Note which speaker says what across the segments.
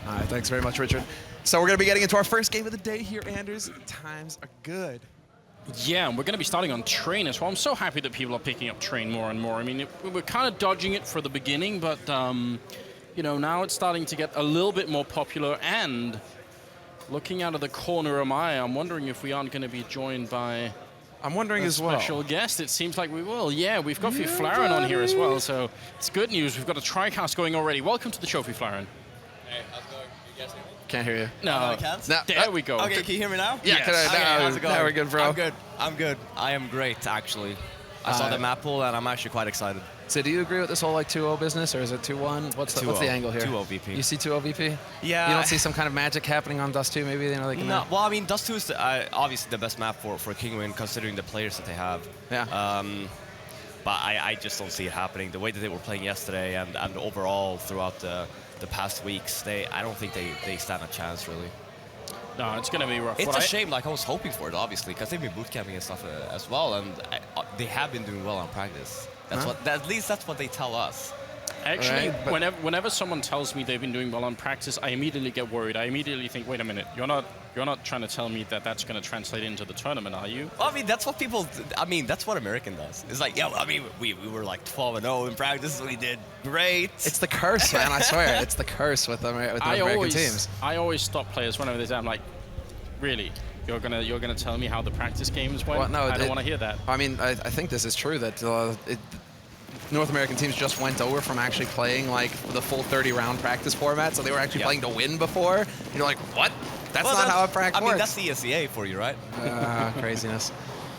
Speaker 1: All right, thanks very much, Richard. So we're going to be getting into our first game of the day here, Anders. Times are good.
Speaker 2: Yeah, and we're going to be starting on Train as well. I'm so happy that people are picking up Train more and more. I mean, we were kind of dodging it for the beginning, but, you know, now it's starting to get a little bit more popular. And looking out of the corner of my eye, I'm wondering if we aren't going to be joined by
Speaker 1: I'm wondering as well.
Speaker 2: Special guest. It seems like we will. Yeah, we've got Flaren on here as well, so it's good news. We've got a TriCast going already. Welcome to the show, Flaren.
Speaker 3: Hey, how's it going? You guys hear me?
Speaker 1: Can't hear you.
Speaker 2: No,
Speaker 1: No.
Speaker 2: there we go.
Speaker 3: Okay, can you hear me now?
Speaker 1: Yeah,
Speaker 2: Yes.
Speaker 3: How's it going?
Speaker 1: Now we're good, bro.
Speaker 3: I'm good. I'm good. I am great, actually. I saw the map pool, and I'm actually quite excited.
Speaker 1: So do you agree with this whole like 2-0 business, or is it 2-1? What's the angle here?
Speaker 3: 2-0 VP.
Speaker 1: You see 2-0 VP?
Speaker 3: Yeah.
Speaker 1: You don't see some kind of magic happening on Dust 2, maybe? You know, they can
Speaker 3: No, well, I mean, Dust 2 is obviously the best map for Kinguin, considering the players that they have.
Speaker 1: Yeah.
Speaker 3: But I just don't see it happening. The way that they were playing yesterday and overall throughout the past weeks, I don't think they stand a chance, really.
Speaker 2: No, it's going to be rough.
Speaker 3: It's a shame. Like, I was hoping for it, obviously, because they've been bootcamping and stuff as well, and they have been doing well on practice. That's at least that's what they tell us.
Speaker 2: Actually,
Speaker 1: right,
Speaker 2: whenever someone tells me they've been doing well on practice, I immediately get worried. I immediately think, wait a minute, you're not trying to tell me that that's going to translate into the tournament, are you?
Speaker 3: Well, I mean, that's what people. I mean, that's what American does. It's like, yeah, I mean, we were like 12-0 in practice. We did great.
Speaker 1: It's the curse, man. I swear, it's the curse with the American teams.
Speaker 2: I always stop players whenever they say, I'm like, really? You're gonna tell me how the practice games went?
Speaker 1: Well, no,
Speaker 2: I don't want to hear that.
Speaker 1: I mean, I think this is true that North American teams just went over from actually playing like the full 30-round practice format, so they were actually playing to win before. And you're like, what? That's not how a practice works.
Speaker 3: I mean, that's the ESEA for you, right?
Speaker 1: Craziness.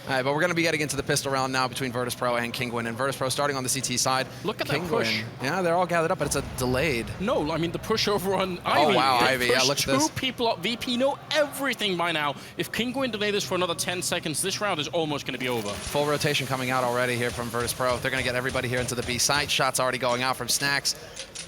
Speaker 1: All right, but we're going to be getting into the pistol round now between Virtus.pro and Kinguin. And Virtus.pro starting on the CT side.
Speaker 2: Look at
Speaker 1: Kinguin,
Speaker 2: that push.
Speaker 1: Yeah, they're all gathered up, but it's a delayed.
Speaker 2: No, I mean the push over on Ivy.
Speaker 1: Oh, wow,
Speaker 2: They
Speaker 1: Ivy. Yeah, look at this.
Speaker 2: Two people up. VP know everything by now. If Kinguin delay this for another 10 seconds, this round is almost going to be over.
Speaker 1: Full rotation coming out already here from Virtus.pro. They're going to get everybody here into the B site. Shots already going out from Snacks.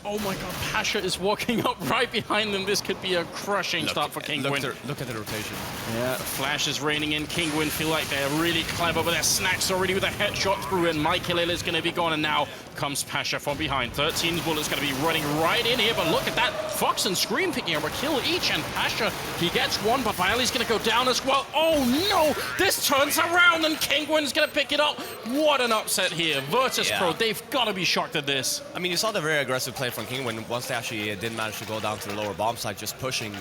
Speaker 2: Oh my god, Pasha is walking up right behind them. This could be a crushing start for Kinguin.
Speaker 3: Look at the rotation.
Speaker 2: Yeah, Flash is raining in. Kinguin feel like they're really clever, but their Snacks already with a headshot through, and Michael is going to be gone, and now comes Pasha from behind. 13's bullet's going to be running right in here, but look at that. Fox and Scream picking up a kill each, and Pasha, he gets one, but Viley's going to go down as well. Oh no, this turns around, and Kinguin's going to pick it up. What an upset here. Virtus.pro, they've got to be shocked at this.
Speaker 3: I mean, you saw the very aggressive play from Kinguin once they actually didn't manage to go down to the lower bomb side, just pushing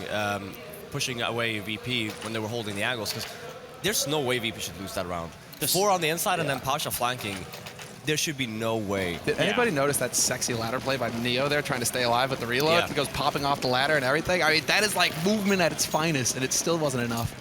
Speaker 3: away VP when they were holding the angles, because there's no way VP should lose that round. 4 on the inside and then Pasha flanking. There should be no way.
Speaker 1: Did anybody notice that sexy ladder play by Neo there, trying to stay alive with the reload?
Speaker 3: Yeah.
Speaker 1: He goes popping off the ladder and everything. I mean, that is like movement at its finest, and it still wasn't enough.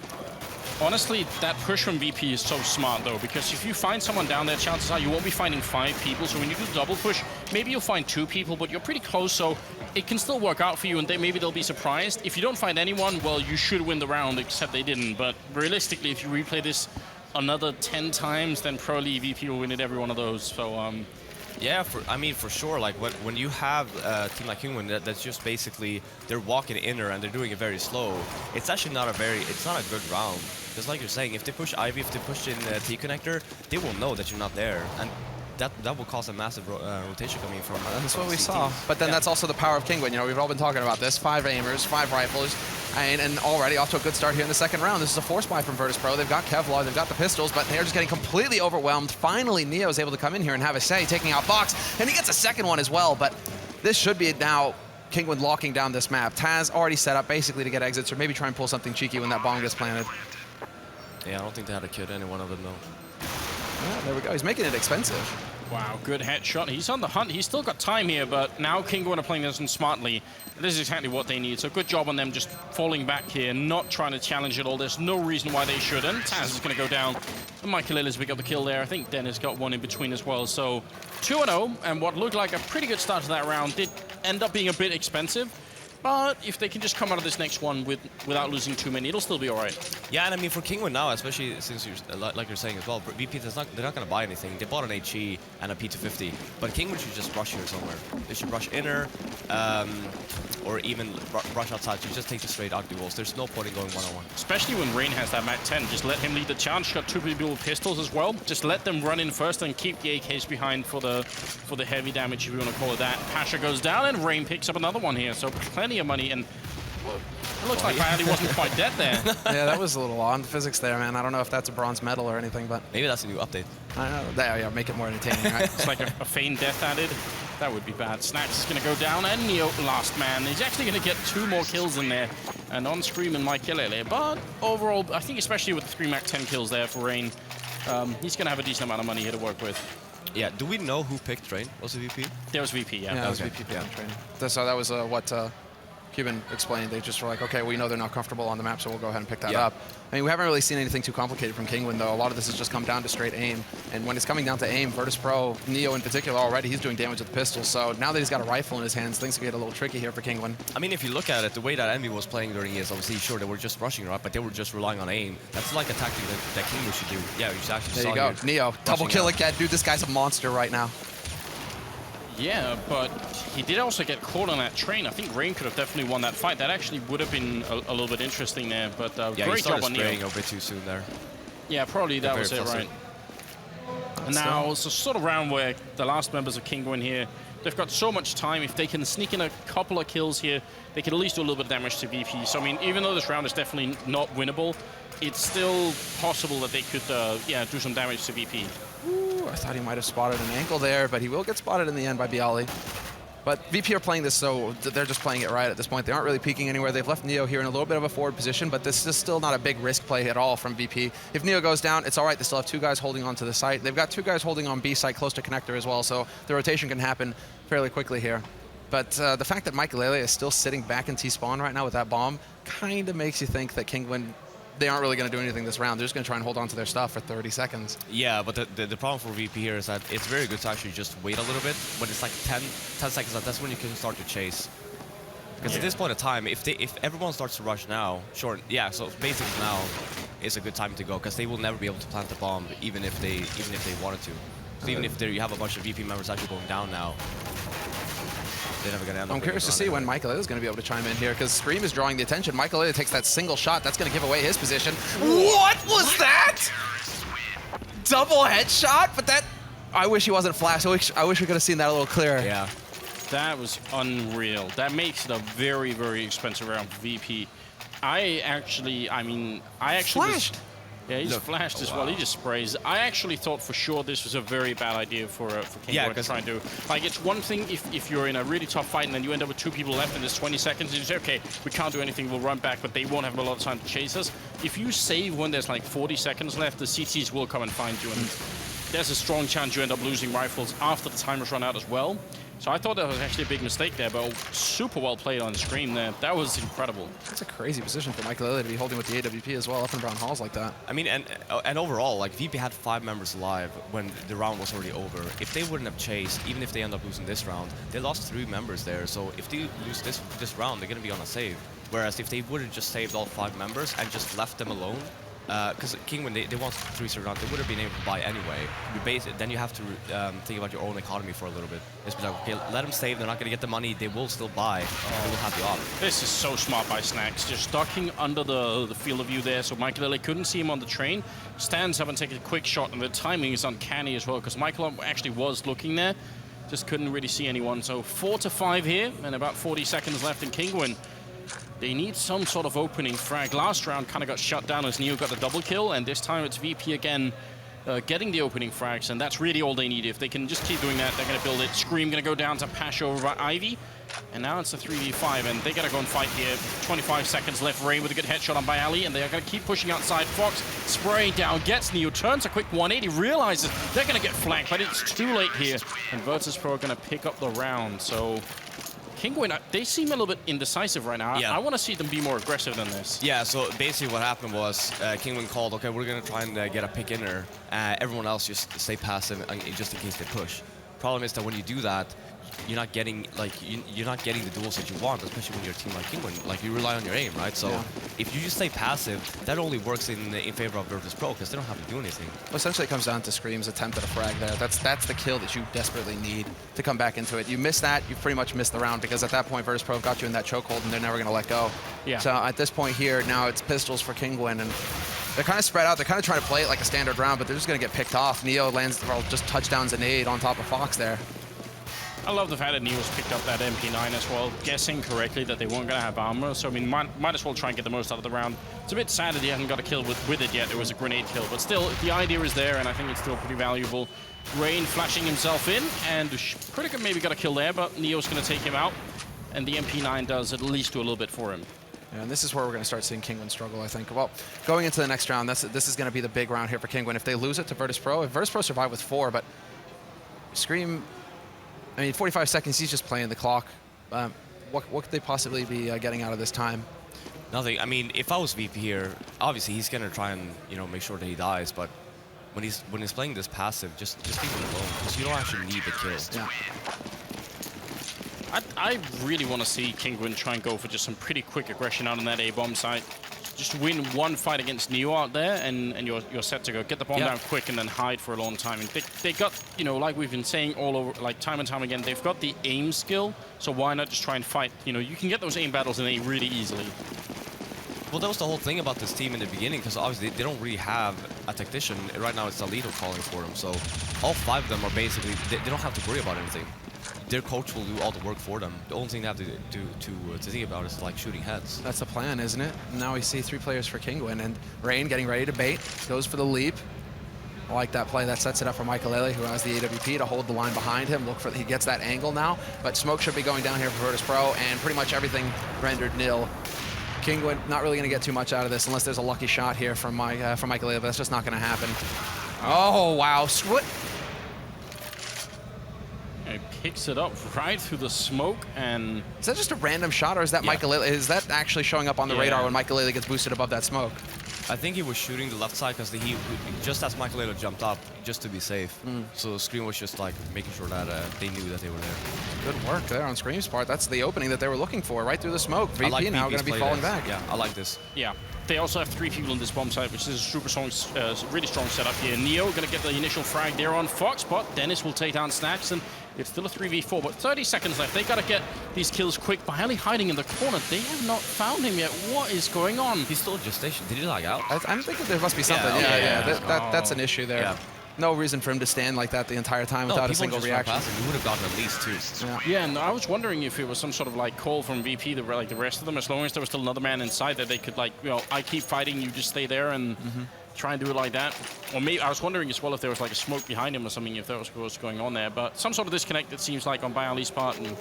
Speaker 2: Honestly, that push from VP is so smart, though, because if you find someone down there, chances are you won't be finding 5 people. So when you do double push, maybe you'll find 2 people, but you're pretty close, so it can still work out for you, and maybe they'll be surprised. If you don't find anyone, well, you should win the round, except they didn't. But realistically, if you replay this another 10 times, then probably VP will win it every one of those. So,
Speaker 3: yeah, I mean, for sure. Like when you have a team like Kinguin, that's just basically they're walking inner and they're doing it very slow. It's actually not a good round. Because like you're saying, if they push Ivy, if they push in the T connector, they will know that you're not there, and that will cause a massive rotation coming from.
Speaker 1: That's what we saw. But then that's also the power of Kinguin. You know, we've all been talking about this. 5 aimers, 5 rifles, and already off to a good start here in the second round. This is a force buy from Virtus.pro. They've got Kevlar, they've got the pistols, but they're just getting completely overwhelmed. Finally, Neo's able to come in here and have a say, taking out Fox, and he gets a second one as well. But this should be now Kinguin locking down this map. Taz already set up basically to get exits, or maybe try and pull something cheeky when that bomb gets planted.
Speaker 3: Yeah, I don't think they had to kill any one of them, though.
Speaker 1: Yeah, there we go. He's making it expensive.
Speaker 2: wow, good headshot. He's on the hunt. He's still got time here, but now Kinguin are playing this one smartly. This is exactly what they need. So good job on them just falling back here, not trying to challenge at all. There's no reason why they shouldn't. Taz is going to go down. And Michael Illis pick up the kill there. I think Dennis got one in between as well. So 2-0, and what looked like a pretty good start to that round did end up being a bit expensive. But if they can just come out of this next one without losing too many, it'll still be all right.
Speaker 3: Yeah, and I mean, for Kinguin now, especially since you're, like you're saying as well, VP, they're not going to buy anything. They bought an HE and a P250, but Kinguin should just rush here somewhere. They should rush inner, or even rush outside. You just take the straight ugly walls. There's no point in going one-on-one.
Speaker 2: Especially when Rain has that Mac 10. Just let him lead the charge. Got two people with pistols as well. Just let them run in first and keep the AKs behind for the heavy damage, if you want to call it that. Pasha goes down, and Rain picks up another one here. So plenty plenty of money, and it looks like Riley wasn't quite dead there.
Speaker 1: Yeah, that was a little on the physics there, man. I don't know if that's a bronze medal or anything, but
Speaker 3: Maybe that's a new update.
Speaker 1: I don't know. Yeah, make it more entertaining, right?
Speaker 2: It's like a feigned death added. That would be bad. Snacks is going to go down, and Neo last man. He's actually going to get 2 more kills in there, and on Scream and Maikelele. But overall, I think especially with the 3-mac 10 kills there for Rain, he's going to have a decent amount of money here to work with.
Speaker 3: Yeah, do we know who picked Train? Was it VP?
Speaker 2: There was VP, yeah.
Speaker 1: Yeah, that was VP training. So that was what Cuban explained. They just were like, okay, we know they're not comfortable on the map, so we'll go ahead and pick that up. I mean, we haven't really seen anything too complicated from Kinguin, though. A lot of this has just come down to straight aim. And when it's coming down to aim, Virtus Pro, Neo in particular, already, he's doing damage with the pistol. So now that he's got a rifle in his hands, things can get a little tricky here for Kinguin.
Speaker 3: I mean, if you look at it, the way that Envy was playing during ES, obviously, sure, they were just rushing, right? But they were just relying on aim. That's like a tactic that Kinguin should do. Yeah, you should actually
Speaker 1: There you go. Neo, double kill again. Dude, this guy's a monster right now.
Speaker 2: Yeah, but he did also get caught on that train. I think Rain could have definitely won that fight. That actually would have been a little bit interesting there, but great job on Neo.
Speaker 3: A bit too soon there.
Speaker 2: Yeah, probably that was it, right? And now it's a sort of round where the last members of Kinguin here, they've got so much time. If they can sneak in a couple of kills here, they can at least do a little bit of damage to VP. So, I mean, even though this round is definitely not winnable, it's still possible that they could, do some damage to VP.
Speaker 1: Ooh, I thought he might have spotted an ankle there, but he will get spotted in the end by Bialy. But VP are playing this, so they're just playing it right at this point. They aren't really peeking anywhere. They've left Neo here in a little bit of a forward position, but this is still not a big risk play at all from VP. If Neo goes down, it's all right. They still have 2 guys holding on to the site. They've got 2 guys holding on B site close to connector as well, so the rotation can happen fairly quickly here. But the fact that Maikelele is still sitting back in T-spawn right now with that bomb kind of makes you think that Kinguin, they aren't really going to do anything this round. They're just going to try and hold on to their stuff for 30 seconds.
Speaker 3: Yeah, but the problem for VP here is that it's very good to actually just wait a little bit. When it's like 10 seconds left, that's when you can start to chase. Because at this point in time, if everyone starts to rush now, sure, yeah, so basically now is a good time to go, because they will never be able to plant the bomb, even if they wanted to. So even if you have a bunch of VP members actually going down now, they're never going to end up.
Speaker 1: I'm curious to see when Maikelele is going to be able to chime in here, because Scream is drawing the attention. Maikelele takes that single shot. That's going to give away his position. What was that? Double headshot? But that... I wish he wasn't flash. I wish we could have seen that a little clearer.
Speaker 3: Yeah.
Speaker 2: That was unreal. That makes it a very, very expensive round for VP. I actually
Speaker 1: flashed.
Speaker 2: Yeah, he's flashed as well. He just sprays. I actually thought for sure this was a very bad idea for Kinguin to try and do. Like, it's one thing if you're in a really tough fight and then you end up with 2 people left and there's 20 seconds and you say, okay, we can't do anything, we'll run back, but they won't have a lot of time to chase us. If you save when there's like 40 seconds left, the CTs will come and find you, and there's a strong chance you end up losing rifles after the timer's run out as well. So I thought that was actually a big mistake there, but super well played on Scream there. That was incredible.
Speaker 1: That's a crazy position for Maikelele to be holding with the AWP as well, up in brown halls like that.
Speaker 3: I mean, and overall, like, VP had 5 members alive when the round was already over. If they wouldn't have chased, even if they end up losing this round, they lost 3 members there. So if they lose this round, they're going to be on a save. Whereas if they would have just saved all 5 members and just left them alone, because Kinguin, they want 3-0 round, they would have been able to buy anyway. Then you have to think about your own economy for a little bit. It's like, okay, let them save, they're not going to get the money, they will still buy, and they will have the op.
Speaker 2: This is so smart by Snacks, just ducking under the field of view there, so Maikelele couldn't see him on the train. Stands up and takes a quick shot, and the timing is uncanny as well, because Maikelele actually was looking there, just couldn't really see anyone. So 4-5 here, and about 40 seconds left in Kinguin. They need some sort of opening frag. Last round kind of got shut down as Neo got the double kill, and this time it's VP again getting the opening frags, and that's really all they need. If they can just keep doing that, they're going to build it. Scream going to go down to Pash over by Ivy, and now it's a 3v5, and they got to go and fight here. 25 seconds left. Rain with a good headshot on Bialy, and they are going to keep pushing outside. Fox spraying down, gets Neo, turns a quick 180, realizes they're going to get flanked, but it's too late here, and Virtus Pro are going to pick up the round. So Kinguin, they seem a little bit indecisive right now.
Speaker 3: Yeah.
Speaker 2: I want to see them be more aggressive than this.
Speaker 3: Yeah, so basically what happened was Kinguin called, okay, we're going to try and get a pick in there. Everyone else just stay passive just in case they push. Problem is that when you do that, you're not getting you're not getting the duels that you want, especially when you're a team like Kinguin. Like, you rely on your aim, right? So if you just stay passive, that only works in favor of Virtus Pro, because they don't have to do anything.
Speaker 1: Well, essentially, it comes down to Scream's attempt at a frag there. That's the kill that you desperately need to come back into it. You miss that, you pretty much missed the round, because at that point, Virtus Pro have got you in that chokehold, and they're never going to let go.
Speaker 2: Yeah.
Speaker 1: So at this point here, now it's pistols for Kinguin, and they're kind of spread out. They're kind of trying to play it like a standard round, but they're just going to get picked off. Neo lands, well, just touchdowns and aid on top of Fox there.
Speaker 2: I love the fact that Neo's picked up that MP9 as well, guessing correctly that they weren't going to have armor. So, I mean, might as well try and get the most out of the round. It's a bit sad that he hasn't got a kill with it yet. It was a grenade kill. But still, the idea is there, and I think it's still pretty valuable. Rain flashing himself in, and Critica maybe got a kill there, but Neo's going to take him out. And the MP9 does at least do a little bit for him.
Speaker 1: Yeah, and this is where we're going to start seeing Kinguin struggle, I think. Well, going into the next round, this is going to be the big round here for Kinguin. If they lose it to Virtus.pro, if Virtus.pro survive with 4, but Scream, I mean, 45 seconds, he's just playing the clock. What could they possibly be getting out of this time?
Speaker 3: Nothing. I mean, if I was VP here, obviously he's going to try and, you know, make sure that he dies, but when he's playing this passive, just leave him alone, because you don't actually need the kill.
Speaker 1: Yeah.
Speaker 2: I really want to see Kinguin try and go for just some pretty quick aggression out on that A-bomb site. Just win one fight against Neo out there, and you're set to go. Get the bomb down quick and then hide for a long time. And they got, you know, like we've been saying all over, like time and time again, they've got the aim skill, so why not just try and fight? You know, you can get those aim battles in A really easily.
Speaker 3: Well, that was the whole thing about this team in the beginning, because obviously they don't really have a tactician. Right now it's Alito calling for them, so all 5 of them are basically, they don't have to worry about anything. Their coach will do all the work for them. The only thing they have to think about is like shooting heads.
Speaker 1: That's the plan, isn't it? Now we see 3 players for Kinguin, and Rain getting ready to bait, goes for the leap. I like that play. That sets it up for Michaelele, who has the AWP to hold the line behind him. He gets that angle now, but smoke should be going down here for Virtus.pro, and pretty much everything rendered nil. Kinguin not really going to get too much out of this unless there's a lucky shot here from Michaelele, but that's just not going to happen. Oh, wow. What?
Speaker 2: He picks it up right through the smoke, and...
Speaker 1: Is that just a random shot, or is that Michaelele? Is that actually showing up on the radar when Michaelele gets boosted above that smoke?
Speaker 3: I think he was shooting the left side because he just as Michaelele jumped up, just to be safe. So Scream was just like making sure that they knew that they were there.
Speaker 1: Good work there on Scream's part. That's the opening that they were looking for, right through the smoke. VP
Speaker 3: like
Speaker 1: now going to be falling back.
Speaker 3: Yeah, I like this.
Speaker 2: Yeah. They also have 3 people in this bomb site, which is a super strong, really strong setup here. Neo going to get the initial frag there on Fox, but Dennis will take down Snacks, and it's still a 3v4, but 30 seconds left. They got to get these kills quick. Byali hiding in the corner. They have not found him yet. What is going on?
Speaker 3: He's still in gestation. Did he lag out?
Speaker 1: I'm thinking there must be something. That's an issue there. Yeah. No reason for him to stand like that the entire time without a single reaction.
Speaker 3: He would have gotten at least 2.
Speaker 2: Yeah, and I was wondering if it was some sort of like call from VP, like the rest of them, as long as there was still another man inside that they could like, you know, I keep fighting, you just stay there and try and do it like that. Or maybe I was wondering as well if there was like a smoke behind him or something, if that was what was going on there. But some sort of disconnect, it seems like, on Byali's part. And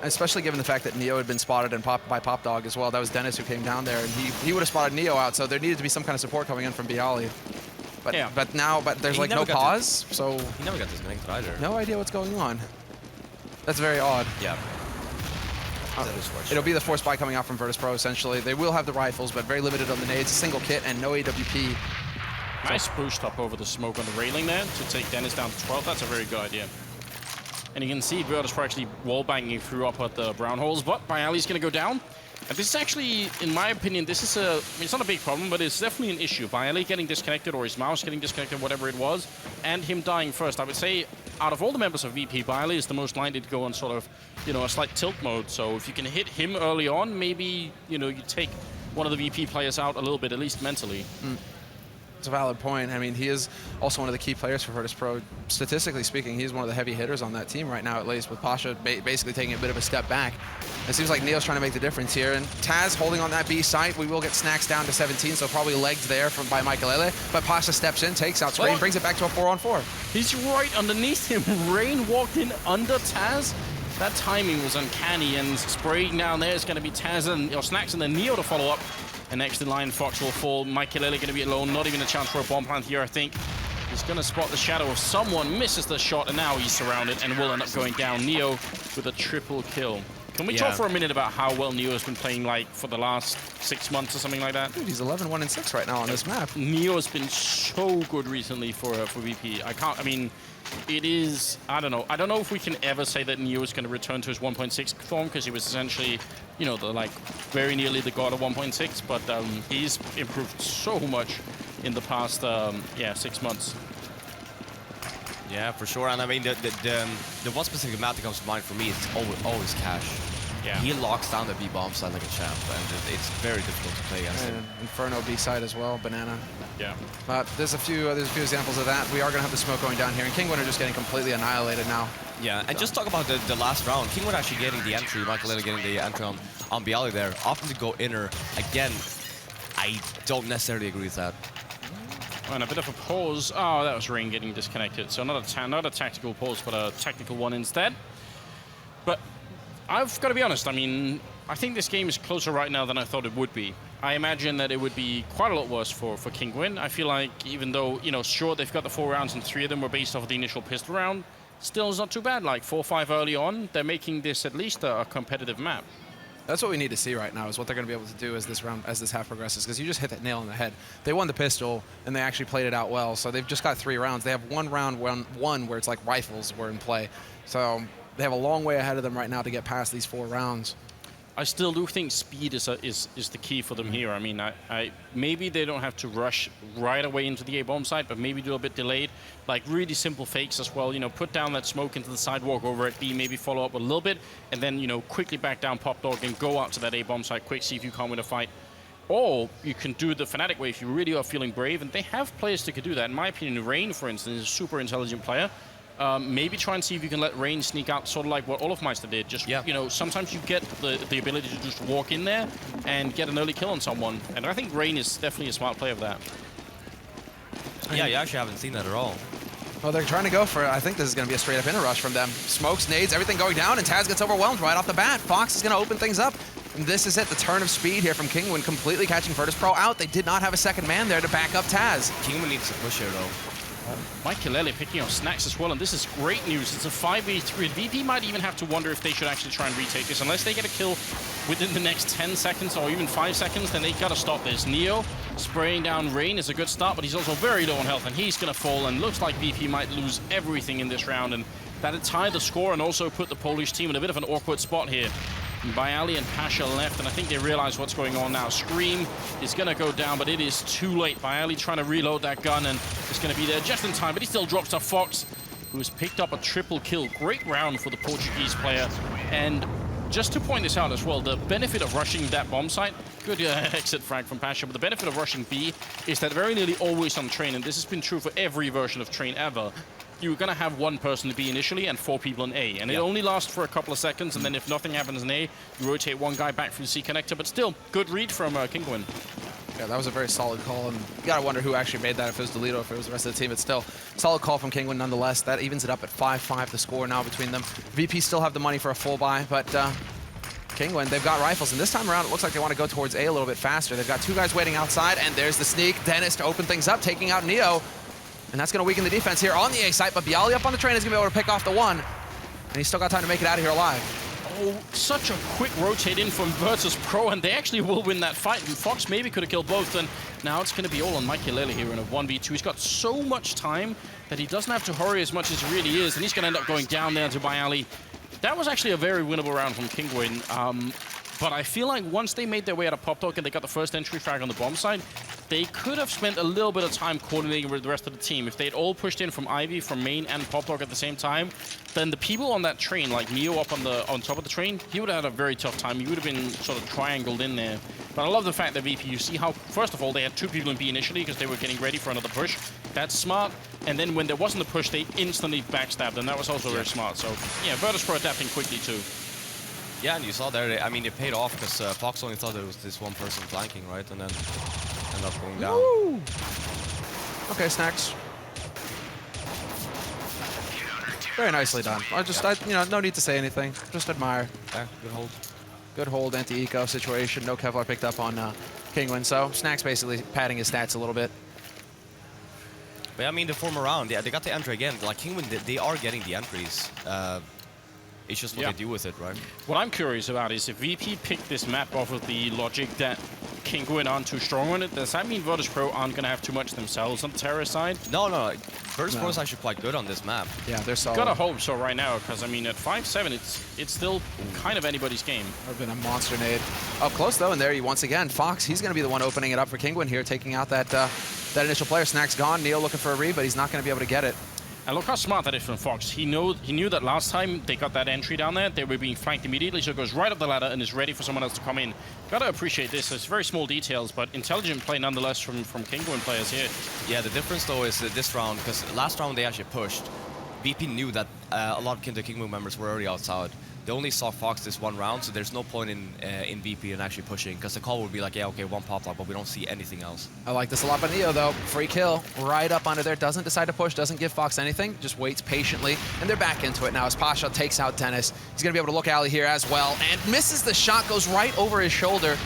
Speaker 1: especially given the fact that Neo had been spotted and by Pop Dog as well. That was Dennis who came down there, and he would have spotted Neo out, so there needed to be some kind of support coming in from Byali. But there's like no pause, so...
Speaker 3: He never got disconnected either.
Speaker 1: No idea what's going on. That's very odd.
Speaker 3: Yeah.
Speaker 1: It'll be the force buy coming out from Virtus.pro, essentially. They will have the rifles, but very limited on the nades. A single kit and no AWP.
Speaker 2: Nice boost up over the smoke on the railing there to take Dennis down to 12. That's a very good idea. And you can see Virtus.pro actually wall-banging through up at the brown holes, but Byali's going to go down. And this is actually, in my opinion, this is I mean, it's not a big problem, but it's definitely an issue. Byali getting disconnected, or his mouse getting disconnected, whatever it was, and him dying first. I would say, out of all the members of VP, Byali is the most likely to go on sort of, you know, a slight tilt mode. So if you can hit him early on, maybe, you know, you take one of the VP players out a little bit, at least mentally.
Speaker 1: It's a valid point. I mean, he is also one of the key players for Virtus.pro. Statistically speaking, he's one of the heavy hitters on that team right now, at least, with Pasha basically taking a bit of a step back. It seems like Neo's trying to make the difference here, and Taz holding on that B site. We will get Snacks down to 17, so probably legged there by Michaelele, but Pasha steps in, takes out Screen, brings it back to a 4-on-4.
Speaker 2: He's right underneath him. Rain walked in under Taz. That timing was uncanny, and spraying down there is going to be Taz and Snacks and then Neo to follow up. And next in line, Fox will fall. Michaelele going to be alone. Not even a chance for a bomb plant here, I think. He's going to spot the shadow of someone, misses the shot, and now he's surrounded and will end up going down. Neo with a triple kill. Can we talk for a minute about how well Neo has been playing, like, for the last 6 months or something like that?
Speaker 1: Dude, he's 11-1-6 right now on this map.
Speaker 2: Neo has been so good recently for VP. I mean, it is, I don't know if we can ever say that Neo is going to return to his 1.6 form, because he was essentially, you know, very nearly the god of 1.6, but he's improved so much in the past 6 months.
Speaker 3: Yeah, for sure. And I mean, the one specific map that comes to mind for me is always Cash.
Speaker 2: Yeah.
Speaker 3: He locks down the B bomb side like a champ, and it's very difficult to play against him.
Speaker 1: Inferno B side as well, Banana.
Speaker 2: Yeah.
Speaker 1: There's a few examples of that. We are going to have the smoke going down here, and Kinguin are just getting completely annihilated now.
Speaker 3: Yeah, and just talk about the last round. Kinguin actually getting the entry, Michael getting the entry on BYOC there. Opting to go inner. Again, I don't necessarily agree with that.
Speaker 2: And a bit of a pause. Oh, that was Rain getting disconnected. So not a tactical pause, but a technical one instead. But I've got to be honest. I mean, I think this game is closer right now than I thought it would be. I imagine that it would be quite a lot worse for Kinguin. I feel like even though, you know, sure, they've got the 4 rounds and 3 of them were based off of the initial pistol round, still is not too bad. Like 4-5 early on, they're making this at least a competitive map.
Speaker 1: That's what we need to see right now, is what they're going to be able to do as this half progresses, because you just hit that nail on the head. They won the pistol, and they actually played it out well, so they've just got 3 rounds. They have one round where it's like rifles were in play. So they have a long way ahead of them right now to get past these 4 rounds.
Speaker 2: I still do think speed is the key for them here. I mean, maybe they don't have to rush right away into the A-bomb site, but maybe do a bit delayed. Like really simple fakes as well. You know, put down that smoke into the sidewalk over at B, maybe follow up a little bit, and then, you know, quickly back down Pop Dog and go out to that A-bomb site quick, see if you can't win a fight. Or you can do the Fnatic way if you really are feeling brave, and they have players that could do that. In my opinion, Rain, for instance, is a super intelligent player. Maybe try and see if you can let Rain sneak out, sort of like what Olofmeister did. Just, you know, sometimes you get the ability to just walk in there and get an early kill on someone. And I think Rain is definitely a smart player of that.
Speaker 3: Yeah, you actually haven't seen that at all.
Speaker 1: Well, they're trying to go for it. I think this is going to be a straight-up inner rush from them. Smokes, nades, everything going down, and Taz gets overwhelmed right off the bat. Fox is going to open things up. And this is it, the turn of speed here from Kinguin, completely catching Virtus Pro out. They did not have a second man there to back up Taz.
Speaker 3: Kinguin needs to push here, though.
Speaker 2: Mike Kilele picking up Snacks as well, and this is great news. It's a 5v3. VP might even have to wonder if they should actually try and retake this. Unless they get a kill within the next 10 seconds or even 5 seconds, then they gotta stop this. Neo spraying down Rain is a good start, but he's also very low on health, and he's gonna fall, and looks like VP might lose everything in this round, and that'd tie the score and also put the Polish team in a bit of an awkward spot here. BYOC and Pasha left, and I think they realize what's going on now. Scream is going to go down, but it is too late. BYOC trying to reload that gun, and it's going to be there just in time, but he still drops to Fox, who has picked up a triple kill. Great round for the Portuguese player. And just to point this out as well, the benefit of rushing that bomb site, good exit frag from Pasha, but the benefit of rushing B is that very nearly always on train, and this has been true for every version of train ever. You're going to have 1 person to B initially and 4 people in A. And it only lasts for a couple of seconds, and then if nothing happens in A, you rotate 1 guy back from the C connector. But still, good read from Kinguin.
Speaker 1: Yeah, that was a very solid call, and you got to wonder who actually made that, if it was Delito, if it was the rest of the team. It's still solid call from Kinguin nonetheless. That evens it up at 5-5, the score now between them. VP still have the money for a full buy, but Kinguin, they've got rifles, and this time around it looks like they want to go towards A a little bit faster. They've got 2 guys waiting outside, and there's the sneak. Dennis to open things up, taking out Neo. And that's going to weaken the defense here on the A site, but BYOC up on the train is going to be able to pick off the 1. And he's still got time to make it out of here alive.
Speaker 2: Oh, such a quick rotate in from Virtus Pro, and they actually will win that fight. And Fox maybe could have killed both, and now it's going to be all on Mike Kilele here in a 1v2. He's got so much time that he doesn't have to hurry as much as he really is, and he's going to end up going down there to BYOC. That was actually a very winnable round from Kinguin. But I feel like once they made their way out of Pop Dog and they got the first entry frag on the bomb side, they could have spent a little bit of time coordinating with the rest of the team. If they'd all pushed in from Ivy, from main, and Pop Dog at the same time, then the people on that train, like Neo up on top of the train, he would have had a very tough time. He would have been sort of triangled in there. But I love the fact that VP, you see how, first of all, they had 2 people in B initially because they were getting ready for another push. That's smart. And then when there wasn't a push, they instantly backstabbed, and that was also very smart. So, yeah, Virtus Pro adapting quickly too.
Speaker 3: Yeah, and you saw there, I mean, it paid off because Fox only thought there was this 1 person flanking, right? And then ended up going down.
Speaker 1: Woo! Okay, Snacks. Very nicely done. You know, no need to say anything. Just admire.
Speaker 3: Yeah, good hold.
Speaker 1: Good hold, anti-eco situation. No Kevlar picked up on Kinguin, so Snacks basically padding his stats a little bit.
Speaker 3: But I mean, the former round, yeah, they got the entry again. Like Kinguin, they are getting the entries. It's just what they do with it, right?
Speaker 2: What I'm curious about is if VP picked this map off of the logic that Kinguin aren't too strong on it, does that mean Virtus Pro aren't going to have too much themselves on the terror side?
Speaker 3: No. Virtus Pro is actually quite good on this map.
Speaker 1: Yeah, they're solid.
Speaker 2: Gotta hope so right now, because I mean at 5-7, it's still kind of anybody's game.
Speaker 1: There's been a monster nade. Up close though, and there you once again, Fox, he's going to be the one opening it up for Kinguin here, taking out that initial player. Snack's gone. Neo looking for a read, but he's not going to be able to get it.
Speaker 2: And look how smart that is from Fox. He knew that last time they got that entry down there, they were being flanked immediately, so it goes right up the ladder and is ready for someone else to come in. Gotta appreciate this. It's very small details, but intelligent play nonetheless from Kinguin players here.
Speaker 3: Yeah, the difference though is this round, because last round they actually pushed. VP knew that a lot of the Kinguin members were already outside. They only saw Fox this one round, so there's no point in VP and actually pushing, because the call would be like, yeah, okay, one pop lock, but we don't see anything else.
Speaker 1: I like this a lot by Neo, though. Free kill right up under there. Doesn't decide to push, doesn't give Fox anything, just waits patiently, and they're back into it now as Pasha takes out Dennis. He's going to be able to look Ali here as well, and misses the shot, goes right over his shoulder,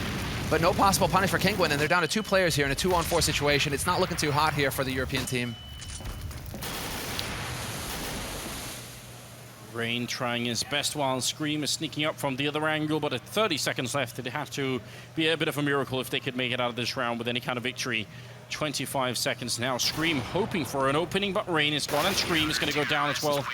Speaker 1: but no possible punish for Kinguin, and they're down to 2 players here in a 2-on-4 situation. It's not looking too hot here for the European team.
Speaker 2: Rain trying his best while Scream is sneaking up from the other angle, but at 30 seconds left, it'd have to be a bit of a miracle if they could make it out of this round with any kind of victory. 25 seconds now. Scream hoping for an opening, but Rain is gone, and Scream is going to go down as well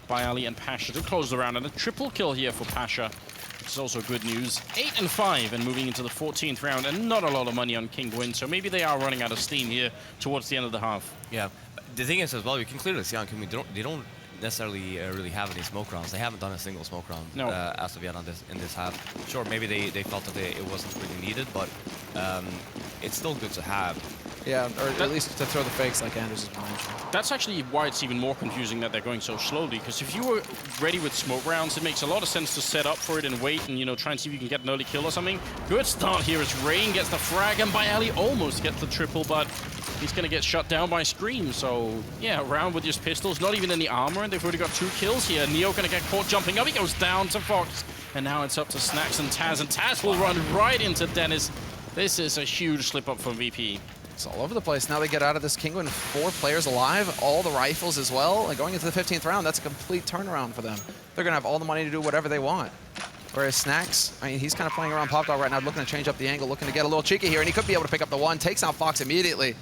Speaker 2: by Ali and Pasha to close the round. And a triple kill here for Pasha, which is also good news. 8 and 5, and moving into the 14th round, and not a lot of money on Kinguin, so maybe they are running out of steam here towards the end of the half.
Speaker 3: Yeah, the thing is as well, you can clearly see on Kinguin, they don't necessarily really have any smoke rounds. They haven't done a single smoke round as of yet in this half. Sure, maybe they felt that it wasn't really needed, but it's still good to have.
Speaker 1: Yeah, or at least to throw the fakes like Anders is mentioned.
Speaker 2: That's actually why it's even more confusing that they're going so slowly, because if you were ready with smoke rounds, it makes a lot of sense to set up for it and wait and, you know, try and see if you can get an early kill or something. Good start here as Rain gets the frag, and Bayali almost gets the triple, but he's going to get shut down by Scream. So, yeah, round with just pistols, not even any armor, and they've already got 2 kills here. Neo going to get caught jumping up. He goes down to Fox, and now it's up to Snacks and Taz will run right into Dennis. This is a huge slip up from VP.
Speaker 1: It's all over the place. Now they get out of this Kinguin 4 players alive, all the rifles as well. And going into the 15th round, that's a complete turnaround for them. They're going to have all the money to do whatever they want. Whereas Snacks, I mean, he's kind of playing around Pop Dog right now, looking to change up the angle, looking to get a little cheeky here, and he could be able to pick up the 1, takes out Fox immediately.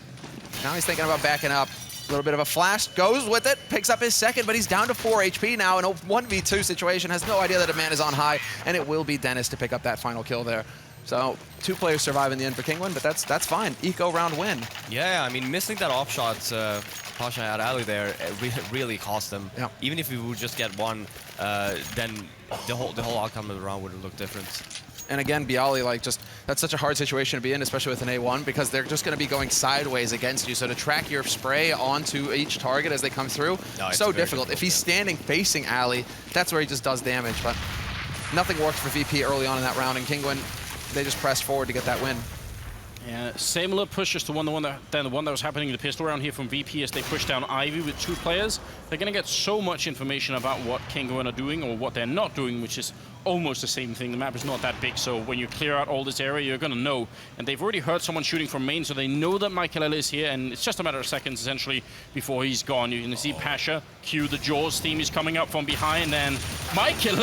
Speaker 1: Now he's thinking about backing up. A little bit of a flash, goes with it, picks up his second, but he's down to 4 HP now in a 1v2 situation, has no idea that a man is on high, and it will be Dennis to pick up that final kill there. So 2 players survive in the end for Kinguin, but that's fine. Eco round win.
Speaker 3: Yeah, I mean, missing that off shot, Pasha at Ali there, it really cost them.
Speaker 1: Yeah.
Speaker 3: Even if we would just get 1, then the whole outcome of the round would have looked different.
Speaker 1: And again, Bialy, like, just, that's such a hard situation to be in, especially with an A1, because they're just going to be going sideways against you. So to track your spray onto each target as they come through, so difficult. If he's standing facing Ali, that's where he just does damage. But nothing worked for VP early on in that round, and Kinguin, they just pressed forward to get that win.
Speaker 2: Yeah, similar pushes to the one that was happening in the pistol round here from VP as they push down Ivy with 2 players. They're going to get so much information about what Kinguin are doing or what they're not doing, which is almost the same thing. The map is not that big, so when you clear out all this area, you're going to know. And they've already heard someone shooting from main, so they know that Michael is here, and it's just a matter of seconds, essentially, before he's gone. You can see Pasha cue the Jaws theme is coming up from behind, and Michael,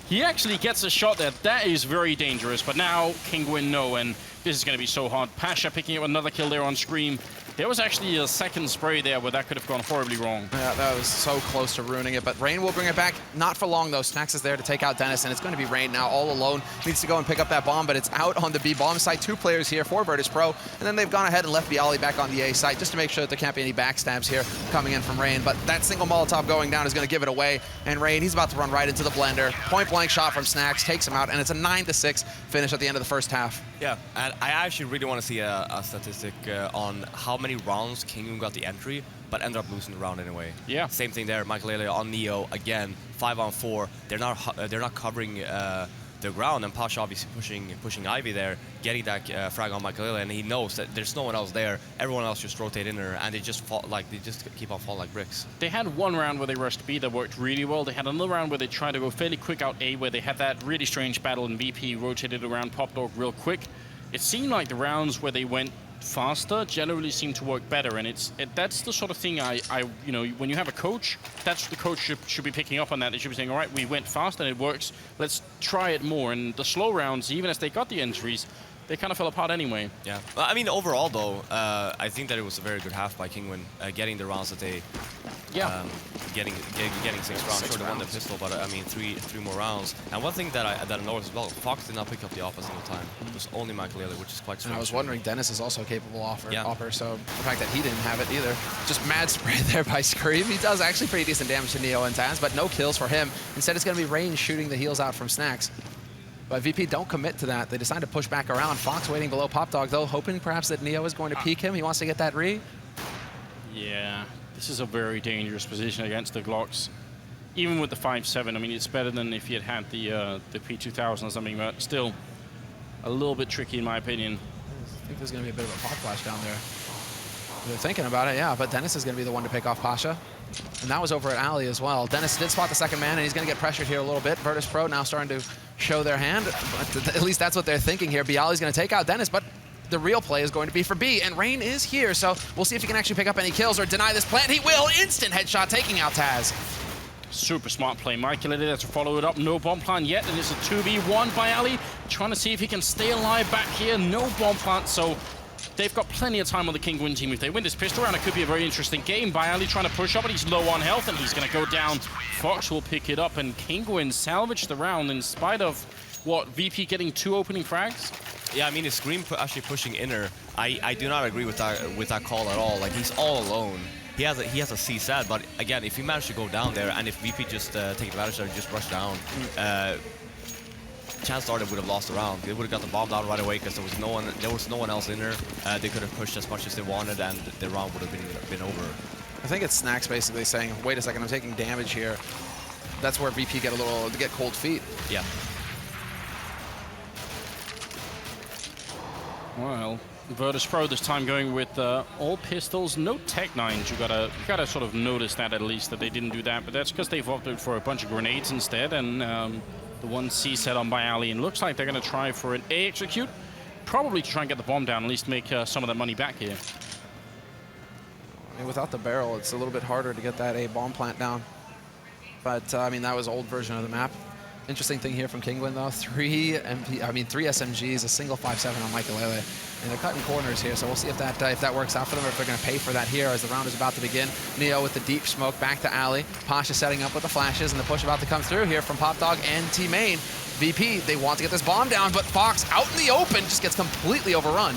Speaker 2: he actually gets a shot there. That is very dangerous, but now Kinguin know, and this is going to be so hard. Pasha picking up another kill there on Scream. There was actually a second spray there where that could have gone horribly wrong.
Speaker 1: Yeah, that was so close to ruining it, but Rain will bring it back. Not for long, though. Snacks is there to take out Dennis, and it's going to be Rain now all alone. Needs to go and pick up that bomb, but it's out on the B bomb site. 2 players here for Virtus Pro, and then they've gone ahead and left Bialy back on the A site just to make sure that there can't be any backstabs here coming in from Rain. But that single Molotov going down is going to give it away, and Rain, he's about to run right into the blender. Point-blank shot from Snacks, takes him out, and it's a 9-6 finish at the end of the first half.
Speaker 3: Yeah, and I actually really want to see a statistic on how many rounds Kinguin got the entry, but ended up losing the round anyway.
Speaker 2: Yeah.
Speaker 3: Same thing there. Michael Lele on Neo again, 5-on-4. They're not covering the ground, and Pasha obviously pushing Ivy there, getting that frag on Michael Lele, and he knows that there's no one else there. Everyone else just rotate in there, and they just fall, they just keep on falling like bricks.
Speaker 2: They had one round where they rushed B that worked really well. They had another round where they tried to go fairly quick out A, where they had that really strange battle, and VP rotated around Pop Dog real quick. It seemed like the rounds where they went faster generally seem to work better, and that's the sort of thing you know, when you have a coach, that's what the coach should be picking up on. That they should be saying, all right, we went fast and it works, let's try it more. And the slow rounds, even as they got the entries, they kind of fell apart anyway.
Speaker 3: Yeah, well, I mean, overall though, I think that it was a very good half by Kinguin, getting the rounds that they getting 6 rounds. Sure, they won the pistol, but I mean, three more rounds. And one thing that I noticed as well, Fox did not pick up the off a single time. It was only Michael Lele, which is quite strange.
Speaker 1: And I was wondering, Dennis is also a capable offer, so the fact that he didn't have it either. Just mad spray there by Scream. He does actually pretty decent damage to Neo and Taz, but no kills for him. Instead, it's going to be Rain shooting the heals out from Snacks. But VP don't commit to that. They decide to push back around. Fox waiting below Pop Dog, though, hoping perhaps that Neo is going to peek him. He wants to get that re.
Speaker 2: Yeah. This is a very dangerous position against the Glocks. Even with the 5-7, I mean, it's better than if he had the P2000 or something, but still a little bit tricky in my opinion.
Speaker 1: I think there's going to be a bit of a pop flash down there. They're thinking about it, yeah, but Dennis is going to be the one to pick off Pasha. And that was over at Ali as well. Dennis did spot the second man, and he's going to get pressured here a little bit. Virtus Pro now starting to show their hand. But at least that's what they're thinking here. Bialy's going to take out Dennis, but the real play is going to be for B, and Rain is here, so we'll see if he can actually pick up any kills or deny this plant. He will! Instant headshot taking out Taz.
Speaker 2: Super smart play. Calculated there to follow it up. No bomb plant yet, and it's a 2v1 by Ali. Trying to see if he can stay alive back here. No bomb plant, so they've got plenty of time on the Kinguin team. If they win this pistol round, it could be a very interesting game. Bialy trying to push up, but he's low on health, and he's going to go down. Fox will pick it up, and Kinguin salvaged the round in spite of, what, VP getting 2 opening frags?
Speaker 3: Yeah, I mean, is Scream actually pushing inner? I do not agree with that call at all. Like, he's all alone. He has a C set, but again, if he managed to go down there, and if VP just take advantage of it and just rush down, chance started would have lost the round. They would have got the bomb down right away because there was no one else in there. They could have pushed as much as they wanted, and the round would have been over.
Speaker 1: I think it's Snacks basically saying, wait a second, I'm taking damage here. That's where VP get cold feet.
Speaker 3: Yeah.
Speaker 2: Well, Virtus Pro this time going with all pistols, no Tech 9s. You gotta sort of notice that at least that they didn't do that, but that's because they've opted for a bunch of grenades instead, and the one C set on by Ali, and looks like they're gonna try for an A execute, probably to try and get the bomb down, at least make some of that money back here.
Speaker 1: I mean, without the barrel, it's a little bit harder to get that A bomb plant down. But I mean, that was old version of the map. Interesting thing here from Kinguin though, 3 SMGs, a single 5-7 on Michaelele. And they're cutting corners here, so we'll see if that works out for them, or if they're going to pay for that here as the round is about to begin. Neo with the deep smoke back to Ali. Pasha setting up with the flashes, and the push about to come through here from Pop Dog and T-Main. VP, they want to get this bomb down, but Fox out in the open just gets completely overrun.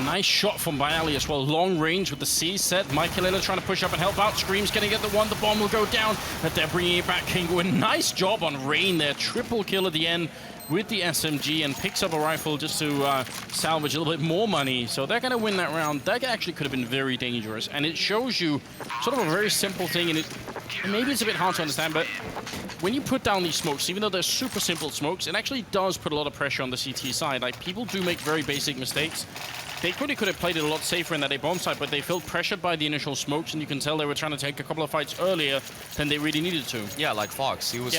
Speaker 2: Nice shot from Bialy as well. Long range with the C set. Michaelele trying to push up and help out. Scream's going to get the one. The bomb will go down, but they're bringing it back. Kinguin, nice job on Rain there. Triple kill at the end with the SMG, and picks up a rifle just to salvage a little bit more money. So they're going to win that round. That actually could have been very dangerous, and it shows you sort of a very simple thing, and maybe it's a bit hard to understand, but when you put down these smokes, even though they're super simple smokes, it actually does put a lot of pressure on the CT side. Like, people do make very basic mistakes. They probably could have played it a lot safer in that A bomb site, but they felt pressured by the initial smokes, and you can tell they were trying to take a couple of fights earlier than they really needed to.
Speaker 3: Yeah, like Fox. He was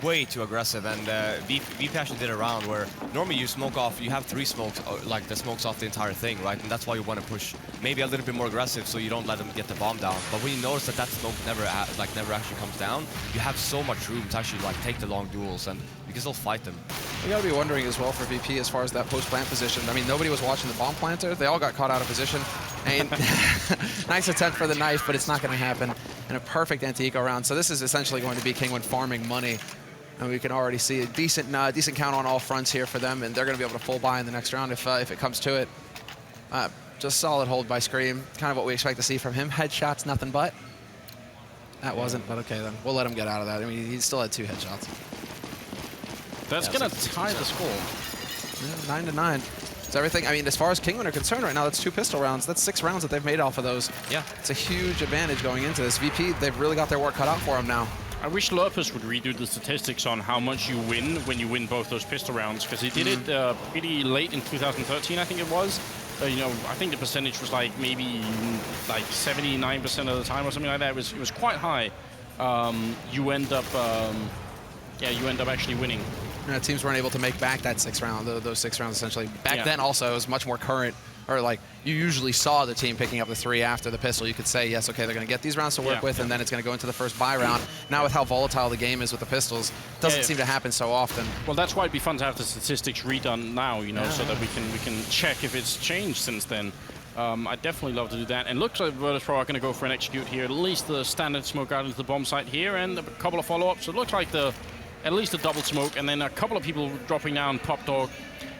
Speaker 3: way too aggressive, and VP actually did a round where normally you smoke off, you have 3 smokes, like the smokes off the entire thing, right? And that's why you want to push maybe a little bit more aggressive so you don't let them get the bomb down. But when you notice that smoke never actually comes down, you have so much room to actually like take the long duels, and you can still fight them.
Speaker 1: You gotta be wondering as well for VP as far as that post-plant position. I mean, nobody was watching the bomb planter. They all got caught out of position. And nice attempt for the knife, but it's not gonna happen. And a perfect anti-eco round. So this is essentially going to be Kinguin farming money. And we can already see a decent count on all fronts here for them, and they're going to be able to full buy in the next round if it comes to it. Just solid hold by Scream, kind of what we expect to see from him. Headshots, nothing but. That wasn't, but okay then. We'll let him get out of that. I mean, he still had 2 headshots.
Speaker 2: That's going to tie the score.
Speaker 1: Yeah, 9-9. So everything, I mean, as far as Kinguin are concerned right now, that's 2 pistol rounds. That's 6 rounds that they've made off of those.
Speaker 3: Yeah.
Speaker 1: It's a huge advantage going into this. VP, they've really got their work cut out for them now.
Speaker 2: I wish Lurpus would redo the statistics on how much you win when you win both those pistol rounds, because he did it pretty late in 2013, I think it was. You know, I think the percentage was like maybe like 79% of the time or something like that. It was quite high. You end up actually winning.
Speaker 1: Teams weren't able to make back that 6 round, those 6 rounds essentially. Back then also, it was much more current, or like you usually saw the team picking up the 3 after the pistol. You could say, yes, okay, they're going to get these rounds to work with, and then it's going to go into the first buy round. Now with how volatile the game is with the pistols, it doesn't seem to happen so often.
Speaker 2: Well, that's why it'd be fun to have the statistics redone now, you know, so that we can check if it's changed since then. I'd definitely love to do that. And looks like Virtus Pro are going to go for an execute here. At least the standard smoke out into the bomb site here, and a couple of follow-ups. So it looks like at least a double smoke, and then a couple of people dropping down Pop Dog.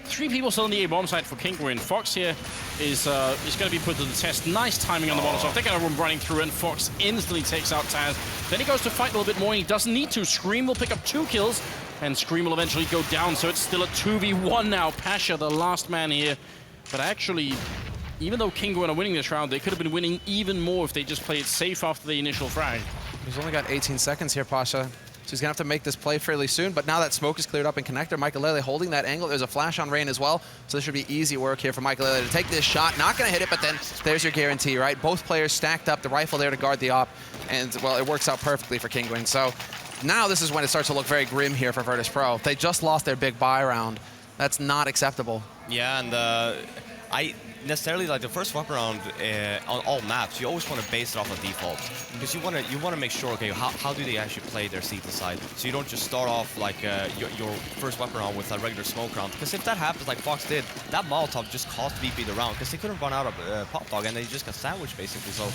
Speaker 2: 3 people still in the A bomb site for Kinguin. Fox here is going to be put to the test. Nice timing on the Molotov. They're going to running through, and Fox instantly takes out Taz. Then he goes to fight a little bit more, and he doesn't need to. Scream will pick up 2 kills, and Scream will eventually go down, so it's still a 2v1 now. Pasha, the last man here. But actually, even though Kinguin are winning this round, they could have been winning even more if they just played safe after the initial frag.
Speaker 1: He's only got 18 seconds here, Pasha. So he's going to have to make this play fairly soon, but now that smoke is cleared up in connector, Michaelele holding that angle. There's a flash on Rain as well, so this should be easy work here for Michaelele to take this shot. Not going to hit it, but then there's your guarantee, right? Both players stacked up, the rifle there to guard the op, and, well, it works out perfectly for Kinguin. So now this is when it starts to look very grim here for Virtus Pro. They just lost their big buy round. That's not acceptable.
Speaker 3: Yeah, and I necessarily like the first swap round on all maps. You always want to base it off of default because you want to make sure, okay, how do they actually play their seat aside? So you don't just start off like your first weapon round with a regular smoke round. Because if that happens, like Fox did, that Molotov just cost VP the round because they couldn't run out of pop dog and they just got sandwiched basically. So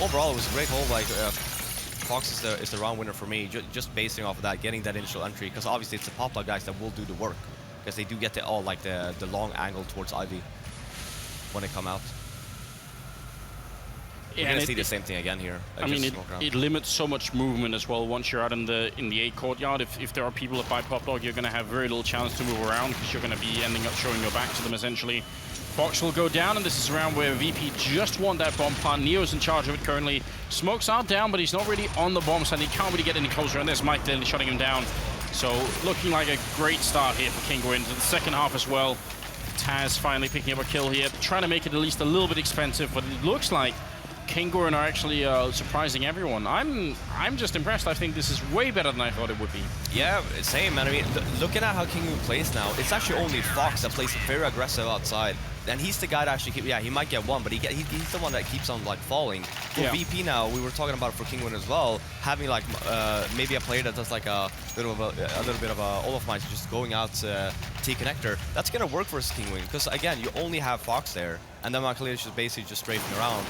Speaker 3: overall, it was a great hold. Like Fox is the round winner for me, just basing off of that, getting that initial entry. Because obviously it's the pop dog guys that will do the work because they do get the the long angle towards Ivy when they come out.
Speaker 2: Yeah,
Speaker 3: We're gonna see the same thing again here.
Speaker 2: I mean, it limits so much movement as well. Once you're out in the A courtyard, if there are people that buy pop dog, you're gonna have very little chance to move around because you're gonna be ending up showing your back to them essentially. Fox will go down, and this is a round where VP just won that bomb plant. Neo's in charge of it currently. Smokes are down, but he's not really on the bomb side. He can't really get any closer, and there's Mike Daly shutting him down. So looking like a great start here for Kinguin to the second half as well. Taz finally picking up a kill here, trying to make it at least a little bit expensive, but it looks like Kinguin are actually surprising everyone. I'm just impressed. I think this is way better than I thought it would be.
Speaker 3: Yeah, same, man. I mean, looking at how Kinguin plays now, it's actually only Fox that plays very aggressive outside. And he's the guy that actually yeah, he might get one, but he's the one that keeps on like falling. For VP now, we were talking about it for Kinguin as well, having like maybe a player that does like a little bit of a Olaf Mines just going out T connector. That's gonna work for Kinguin because again, you only have Fox there, and then Michael is just basically just strafing around.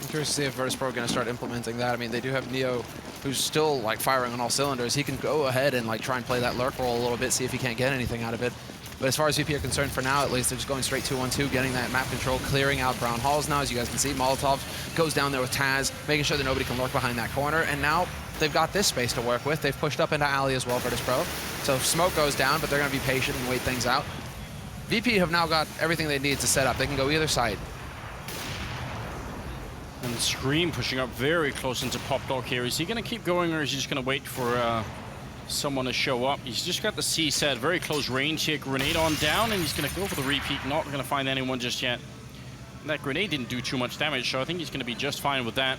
Speaker 1: I'm curious to see if Virtus Pro are going to start implementing that. I mean, they do have Neo, who's still like firing on all cylinders. He can go ahead and like try and play that lurk role a little bit, see if he can't get anything out of it. But as far as VP are concerned, for now at least, they're just going straight 2-1-2, getting that map control, clearing out brown halls now. As you guys can see, Molotov goes down there with Taz, making sure that nobody can lurk behind that corner. And now they've got this space to work with. They've pushed up into alley as well, Virtus Pro. So smoke goes down, but they're going to be patient and wait things out. VP have now got everything they need to set up. They can go either side.
Speaker 2: And Scream pushing up very close into Pop Dog here. Is he going to keep going, or is he just going to wait for someone to show up? He's just got the C set, very close range here. Grenade on down, and he's going to go for the repeat. Not going to find anyone just yet. And that grenade didn't do too much damage, so I think he's going to be just fine with that.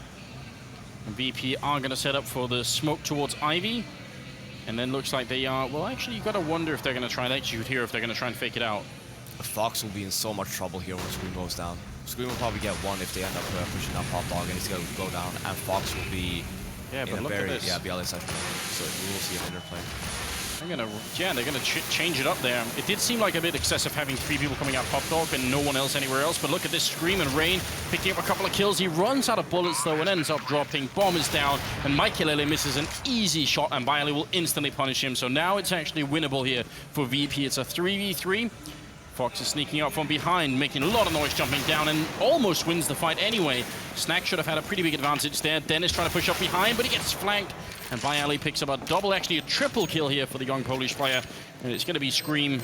Speaker 2: And VP are going to set up for the smoke towards Ivy. And then looks like they are... Well, actually, you got to wonder if they're going to try and execute here, if they're going to try and fake it out.
Speaker 3: Fox will be in so much trouble here when Scream goes down. Scream will probably get one if they end up pushing up Pop Dog, and he's going to go down, and Fox will be
Speaker 2: but
Speaker 3: in a
Speaker 2: look
Speaker 3: very,
Speaker 2: at this.
Speaker 3: yeah, BLA session. So we will see an interplay.
Speaker 2: They're gonna change it up there. It did seem like a bit excessive having 3 people coming out Pop Dog and no one else anywhere else, but look at this Scream and Rain picking up a couple of kills. He runs out of bullets though and ends up dropping. Bomb is down, and Michaelele misses an easy shot, and BYOC will instantly punish him. So now it's actually winnable here for VP. It's a 3v3. Fox is sneaking up from behind, making a lot of noise, jumping down, and almost wins the fight anyway. Snack should have had a pretty big advantage there. Dennis trying to push up behind, but he gets flanked. And BYOC picks up a double, actually a triple kill here for the young Polish player. And it's going to be Scream.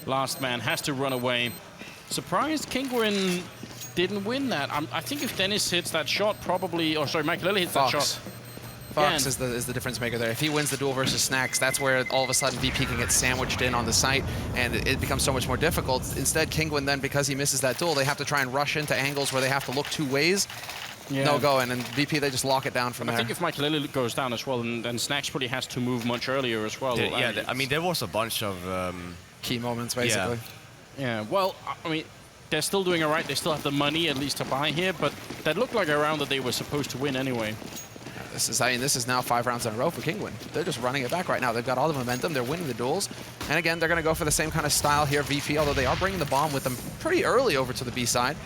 Speaker 2: Last man has to run away. Surprised Kinguin didn't win that. I think if Dennis hits that shot, probably... Oh, sorry, Michaelele hits that shot.
Speaker 1: Fox is the difference maker there. If he wins the duel versus Snacks, that's where all of a sudden VP can get sandwiched in on the site, and it becomes so much more difficult. Instead, Kinguin then, because he misses that duel, they have to try and rush into angles where they have to look 2 ways. No go, and then VP, they just lock it down from there.
Speaker 2: I think if Michaelele goes down as well, then Snacks probably has to move much earlier as well.
Speaker 3: I mean, there was a bunch of...
Speaker 1: key moments, basically.
Speaker 2: Yeah, well, I mean, they're still doing all right. They still have the money, at least, to buy here, but that looked like a round that they were supposed to win anyway.
Speaker 1: This is now 5 rounds in a row for Kinguin. They're just running it back right now. They've got all the momentum. They're winning the duels. And again, they're going to go for the same kind of style here, VP, although they are bringing the bomb with them pretty early over to the B side.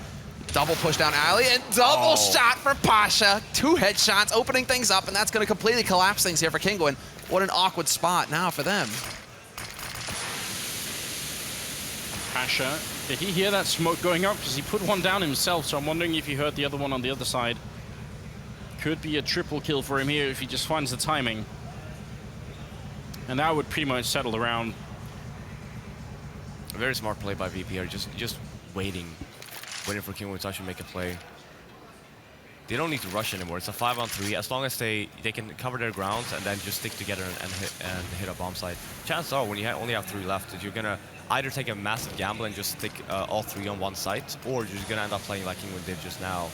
Speaker 1: Double push down alley and double shot for Pasha. 2 headshots, opening things up, and that's going to completely collapse things here for Kinguin. What an awkward spot now for them.
Speaker 2: Pasha, did he hear that smoke going up? Because he put one down himself, so I'm wondering if he heard the other one on the other side. Could be a triple kill for him here if he just finds the timing. And that would pretty much settle the round.
Speaker 3: A very smart play by VP here. Just waiting for Kinguin to actually make a play. They don't need to rush anymore. It's a 5-on-3. As long as they can cover their grounds and then just stick together and hit a bomb site. Chances are, when you only have 3 left, that you're gonna either take a massive gamble and just stick all 3 on one site, or you're just gonna end up playing like Kinguin did just now,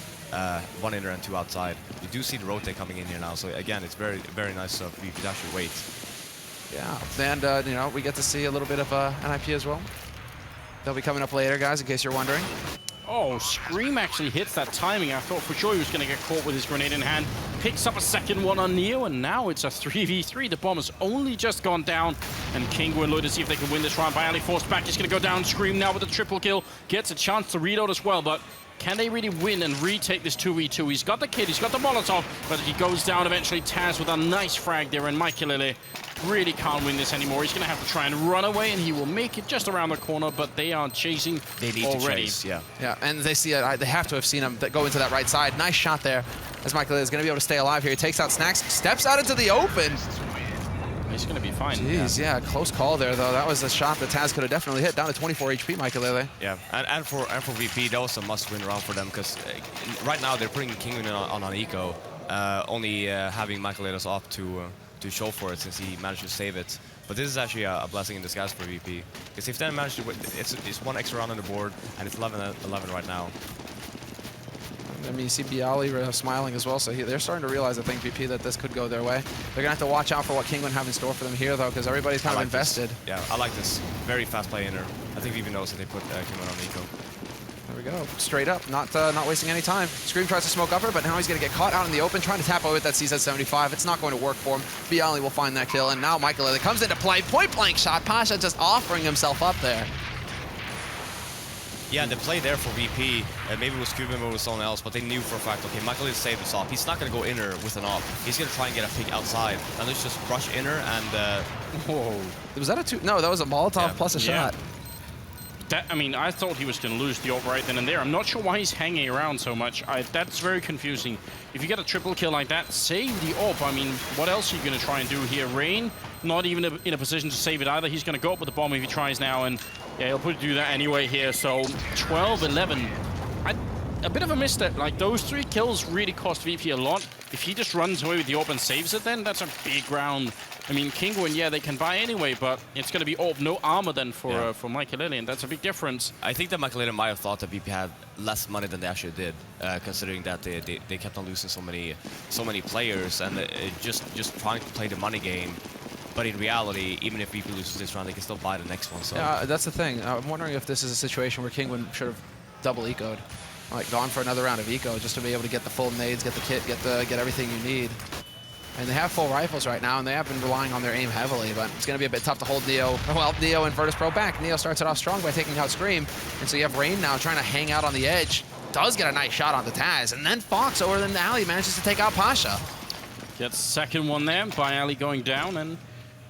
Speaker 3: 1 inner and 2 outside. You do see the rotate coming in here now, so again, it's very, very nice of VP to actually wait.
Speaker 1: Yeah, and you know, we get to see a little bit of NIP as well. They'll be coming up later, guys, in case you're wondering.
Speaker 2: Oh, Scream actually hits that timing. I thought for sure he was going to get caught with his grenade in hand. Picks up a second one on Neo, and now it's a 3v3. The bomb has only just gone down, and Kinguin look to see if they can win this round. By Ali forced back, he's going to go down. Scream now with a triple kill. Gets a chance to reload as well, but can they really win and retake this 2v2? He's got the kid, he's got the Molotov, but he goes down eventually. Taz with a nice frag there, and Mikelele really can't win this anymore. He's going to have to try and run away, and he will make it just around the corner, but they are chasing
Speaker 3: They need
Speaker 2: already.
Speaker 3: to chase, yeah.
Speaker 1: Yeah, and they see it. They have to have seen him go into that right side. Nice shot there, as Mikelele is going to be able to stay alive here. He takes out Snacks, steps out into the open.
Speaker 2: He's going to be fine.
Speaker 1: Jeez, yeah, close call there, though. That was a shot that Taz could have definitely hit. Down to 24 HP, Mikelele.
Speaker 3: Yeah, and for VP, that was a must-win round for them, because right now they're putting Kinguin on an eco, only having Mikelele off to show for it since he managed to save it. But this is actually a blessing in disguise for VP, because if they manage to win, it's 1 extra round on the board, and it's 11-11 right now.
Speaker 1: I mean, you see Bialy smiling as well, so they're starting to realize, I think, VP, that this could go their way. They're going to have to watch out for what Kinguin have in store for them here, though, because everybody's kind of invested.
Speaker 3: This. Yeah, I like this. Very fast play inner. I think VP knows that they put Kinguin on eco.
Speaker 1: There we go. Straight up, not wasting any time. Scream tries to smoke upper, but now he's going to get caught out in the open, trying to tap away with that CZ-75. It's not going to work for him. Bialy will find that kill, and now Mikelele comes into play. Point-blank shot. Pasha just offering himself up there.
Speaker 3: Yeah, the play there for VP, maybe it was Cuban or it was someone else, but they knew for a fact, okay, Mikelele saved this off. He's not going to go inner with an op. He's going to try and get a pick outside. And let's just rush inner and...
Speaker 1: Whoa. Was that a 2? No, that was a Molotov plus a shot.
Speaker 2: I mean, I thought he was going to lose the op right then and there. I'm not sure why he's hanging around so much. That's very confusing. If you get a triple kill like that, save the op. I mean, what else are you going to try and do here? Rain, not even in a position to save it either. He's going to go up with the bomb if he tries now, and yeah, he'll probably do that anyway here. So 12-11. A bit of a misstep. Like, those 3 kills really cost VP a lot. If he just runs away with the AWP and saves it, then that's a big round. I mean, Kinguin, yeah, they can buy anyway, but it's going to be AWP, no armor then for Mikelele, and that's a big difference.
Speaker 3: I think that Mikelele might have thought that VP had less money than they actually did, considering that they kept on losing so many players, and just trying to play the money game. But in reality, even if VP loses this round, they can still buy the next one. So
Speaker 1: yeah, that's the thing. I'm wondering if this is a situation where Kinguin should have double ecoed. Like, gone for another round of eco just to be able to get the full nades, get the kit, get everything you need. And they have full rifles right now, and they have been relying on their aim heavily, but it's going to be a bit tough to hold Neo. Well, Neo and Virtus Pro back. Neo starts it off strong by taking out Scream, and so you have Rain now trying to hang out on the edge. Does get a nice shot on the Taz, and then Fox over in the alley manages to take out Pasha.
Speaker 2: Gets the second one there by Ali going down, and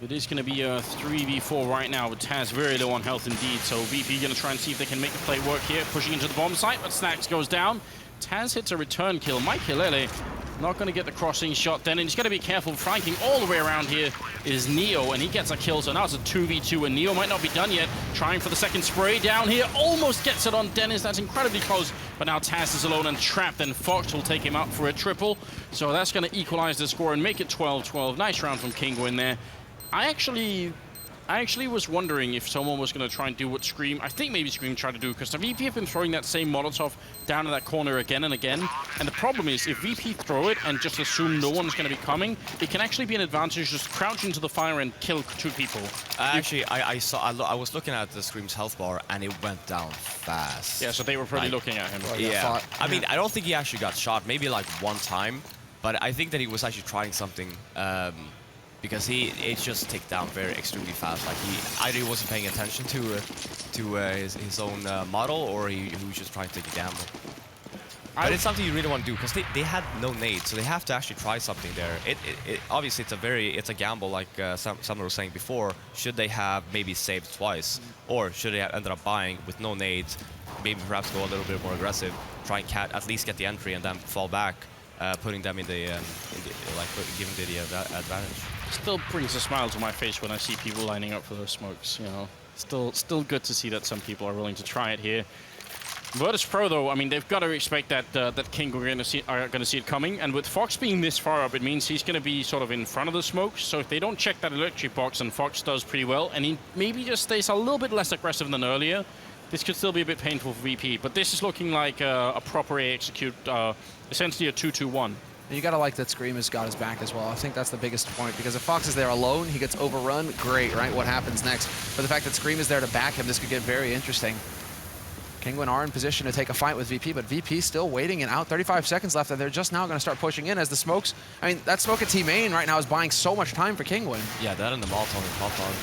Speaker 2: it is going to be a 3v4 right now with Taz very low on health indeed. So VP going to try and see if they can make the play work here, pushing into the bomb site, but Snacks goes down. Taz hits a return kill. Mikelele not going to get the crossing shot then, and he's got to be careful. Flanking all the way around here is Neo, and he gets a kill, so now it's a 2v2, and Neo might not be done yet. Trying for the second spray down here, almost gets it on Dennis. That's incredibly close, but now Taz is alone and trapped, and Fox will take him out for a triple. So that's going to equalize the score and make it 12-12. Nice round from Kinguin there. I actually was wondering if someone was going to try and do what Scream, I think maybe Scream tried to do, because the VP have been throwing that same Molotov down in that corner again and again. And the problem is, if VP throw it and just assume no one's going to be coming, it can actually be an advantage just crouch into the fire and kill 2 people.
Speaker 3: Actually, I was looking at the Scream's health bar, and it went down fast.
Speaker 2: Yeah, so they were probably looking at him.
Speaker 3: Yeah, I mean, I don't think he actually got shot, maybe like 1 time, but I think that he was actually trying something. Because it just ticked down extremely fast. Like either he wasn't paying attention to his own model, or he was just trying to take a gamble. But it's something you really want to do, because they had no nades, so they have to actually try something there. Obviously it's a gamble, like someone was saying before. Should they have maybe saved twice, or should they have ended up buying with no nades? Maybe perhaps go a little bit more aggressive, try and at least get the entry, and then fall back, putting them in the giving the advantage.
Speaker 2: Still brings a smile to my face when I see people lining up for those smokes, you know. Still good to see that some people are willing to try it here. Virtus Pro, though, I mean, they've got to expect that that King are going to see it coming. And with Fox being this far up, it means he's going to be sort of in front of the smoke. So if they don't check that electric box, and Fox does pretty well, and he maybe just stays a little bit less aggressive than earlier, this could still be a bit painful for VP. But this is looking like a proper A execute, essentially a 2-2-1.
Speaker 1: You got to like that Scream has got his back as well. I think that's the biggest point, because if Fox is there alone, he gets overrun, great, right? What happens next? But the fact that Scream is there to back him, this could get very interesting. Kinguin are in position to take a fight with VP, but VP still waiting and out. 35 seconds left, and they're just now going to start pushing in as the smokes. I mean, that smoke at T main right now is buying so much time for Kinguin.
Speaker 3: Yeah, that and the Molotov and pop-on.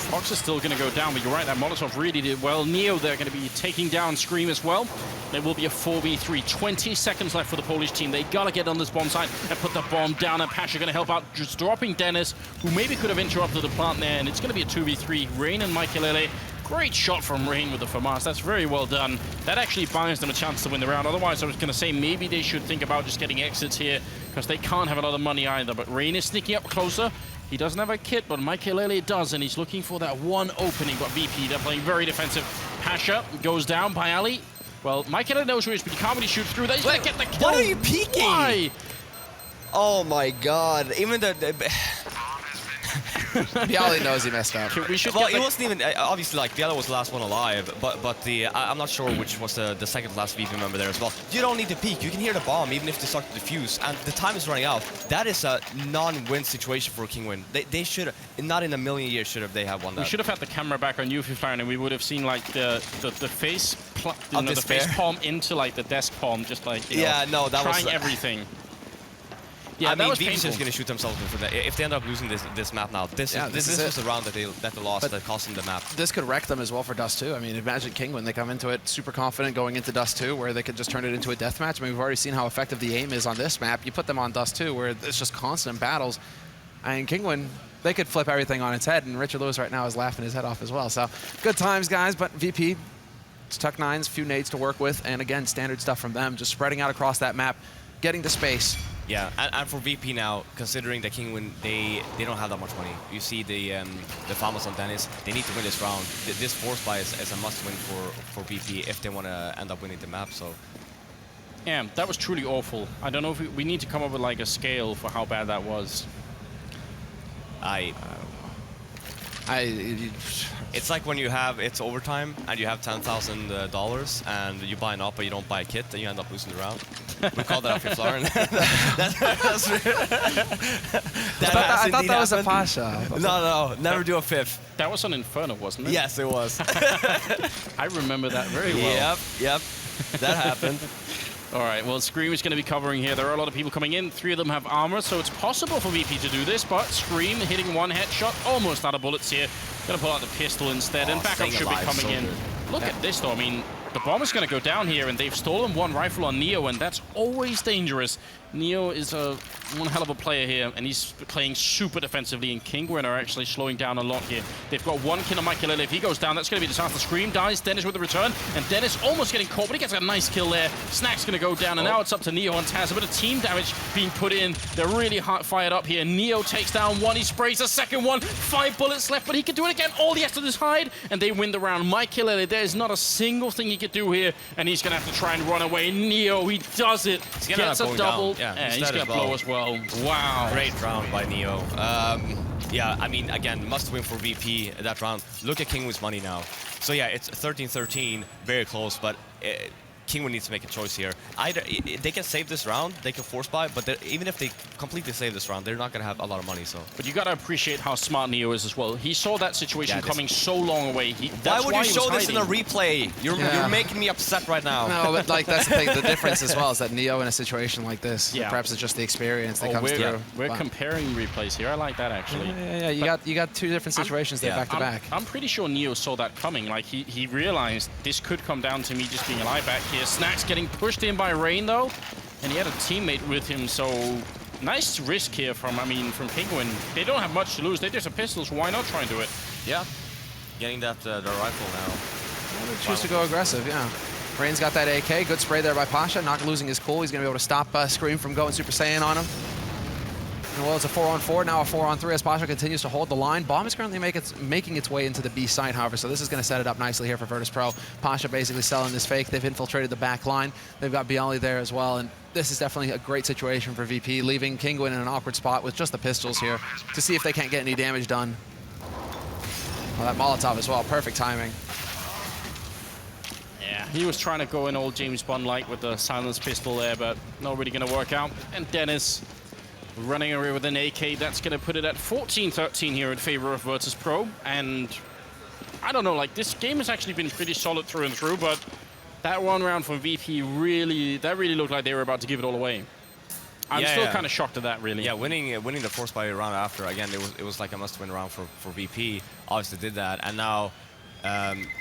Speaker 2: Fox is still going to go down, but you're right, that Molotov really did well. Neo, they're going to be taking down Scream as well. There will be a 4v3. 20 seconds left for the Polish team. They got to get on this bomb site and put the bomb down, and Pasha going to help out, just dropping Dennis, who maybe could have interrupted the plant there, and it's going to be a 2v3. Rain and Michaelele. Great shot from Rain with the FAMAS. That's very well done. That actually buys them a chance to win the round. Otherwise, I was going to say maybe they should think about just getting exits here, because they can't have a lot of money either. But Rain is sneaking up closer. He doesn't have a kit, but Michaelele does, and he's looking for that one opening. But VP, they're playing very defensive. Pasha goes down by Ali. Well, Michaelele knows who he is, but he can't really shoot through. He's going to get the kill.
Speaker 3: What are you peeking?
Speaker 2: Why?
Speaker 3: Oh my god. Even the
Speaker 1: Bialy knows he messed up.
Speaker 2: We should
Speaker 3: well,
Speaker 2: get
Speaker 3: it wasn't even, obviously, like, the other was the last one alive, but the, I'm not sure which was the second last VP member there as well. You don't need to peek, you can hear the bomb even if they start to defuse, and the time is running out. That is a non-win situation for Kinguin. They should, not in a million years should have they have won that.
Speaker 2: We should have had the camera back on you, Flying, and we would have seen, like, the face, the face palm into, like, the desk palm, just like, you know,
Speaker 3: no, that
Speaker 2: trying
Speaker 3: was
Speaker 2: everything. Yeah,
Speaker 3: I
Speaker 2: that
Speaker 3: mean,
Speaker 2: was
Speaker 3: VP's
Speaker 2: painful.
Speaker 3: just going to shoot themselves for that. If they end up losing this map now, this was the round that they lost,
Speaker 1: But
Speaker 3: that cost them the map.
Speaker 1: This could wreck them as well for Dust 2. I mean, imagine Kinguin, they come into it super confident going into Dust 2, where they could just turn it into a deathmatch. I mean, we've already seen how effective the aim is on this map. You put them on Dust 2, where it's just constant battles. And Kinguin, they could flip everything on its head, and Richard Lewis right now is laughing his head off as well. So, good times, guys, but VP, it's Tuck 9s, few nades to work with, and again, standard stuff from them, just spreading out across that map, getting to space.
Speaker 3: Yeah, and for VP now, considering that Kinguin, they don't have that much money. You see the FAMAS on Dennis, they need to win this round. This force buy is a must-win for VP if they want to end up winning the map, so.
Speaker 2: Yeah, that was truly awful. I don't know if we need to come up with, like, a scale for how bad that was.
Speaker 3: It's like when it's overtime and you have $10,000 and you buy an op but you don't buy a kit, then you end up losing the round. We call that after Florian.
Speaker 1: I thought that was a Pasha.
Speaker 3: No, never do a fifth.
Speaker 2: That was on Inferno, wasn't it?
Speaker 3: Yes, it was.
Speaker 2: I remember that very well.
Speaker 3: Yep, that happened.
Speaker 2: All right, well, Scream is going to be covering here. There are a lot of people coming in. 3 of them have armor, so it's possible for VP to do this, but Scream hitting one headshot, almost out of bullets here. Going to pull out the pistol instead, and backup should be coming in. Look at this, though. I mean, the bomb is going to go down here, and they've stolen one rifle on Neo, and that's always dangerous. Neo is one hell of a player here, and he's playing super defensively, and Kinguin are actually slowing down a lot here. They've got one kill on Michaelele. If he goes down, that's going to be disaster. Scream dies, Dennis with the return, and Dennis almost getting caught, but he gets a nice kill there. Snack's going to go down, and now it's up to Neo and Taz. A bit of team damage being put in. They're really hot fired up here. Neo takes down one, he sprays a second one. 5 bullets left, but he can do it again. All he has to do is hide, and they win the round. Michaelele, there is not a single thing he could do here, and he's going to have to try and run away. Neo, he does it. Gets a double.
Speaker 3: Yeah,
Speaker 2: he's going to blow as well. Wow.
Speaker 3: Great round by Neo. Yeah, I mean, again, must win for VP that round. Look at Kinguin's money now. So yeah, it's 13-13, very close, but Kinguin needs to make a choice here. Either they can save this round, they can force buy, but even if they completely save this round, they're not going to have a lot of money. So.
Speaker 2: But you got to appreciate how smart Neo is as well. He saw that situation coming so long away.
Speaker 3: Why would you show this in a replay? You're making me upset right now.
Speaker 1: No, but like that's the thing. The difference as well is that Neo in a situation like this, perhaps it's just the experience that comes through.
Speaker 2: We're comparing replays here. I like that actually.
Speaker 1: Yeah. You got 2 different situations there back to back.
Speaker 2: I'm pretty sure Neo saw that coming. Like he realized this could come down to me just being alive back here. Snack's getting pushed in by Rain though, and he had a teammate with him, so nice risk here from Kinguin. They don't have much to lose. They just have pistols. Why not try and do it?
Speaker 3: Yeah, getting that the rifle now.
Speaker 1: Choose to go aggressive, yeah. Rain's got that AK. Good spray there by Pasha. Not losing his cool. He's going to be able to stop Scream from going Super Saiyan on him. Well, it's a 4-on-4, now a 4-on-3 as Pasha continues to hold the line. Bomb is currently making its way into the B site, however, so this is going to set it up nicely here for Virtus.pro. Pasha basically selling this fake. They've infiltrated the back line. They've got BYOC there as well, and this is definitely a great situation for VP, leaving Kinguin in an awkward spot with just the pistols here to see if they can't get any damage done. Well, that Molotov as well, perfect timing.
Speaker 2: Yeah, he was trying to go in old James Bond-like with the silence pistol there, but not really going to work out. And Dennis running away with an AK. That's going to put it at 14-13 here in favor of Virtus.pro. And I don't know, like, this game has actually been pretty solid through and through, but that one round from VP really looked like they were about to give it all away. I'm still kind of shocked at that, really.
Speaker 3: Yeah, winning the force by round after, again, it was like a must-win round for VP. Obviously did that, and now,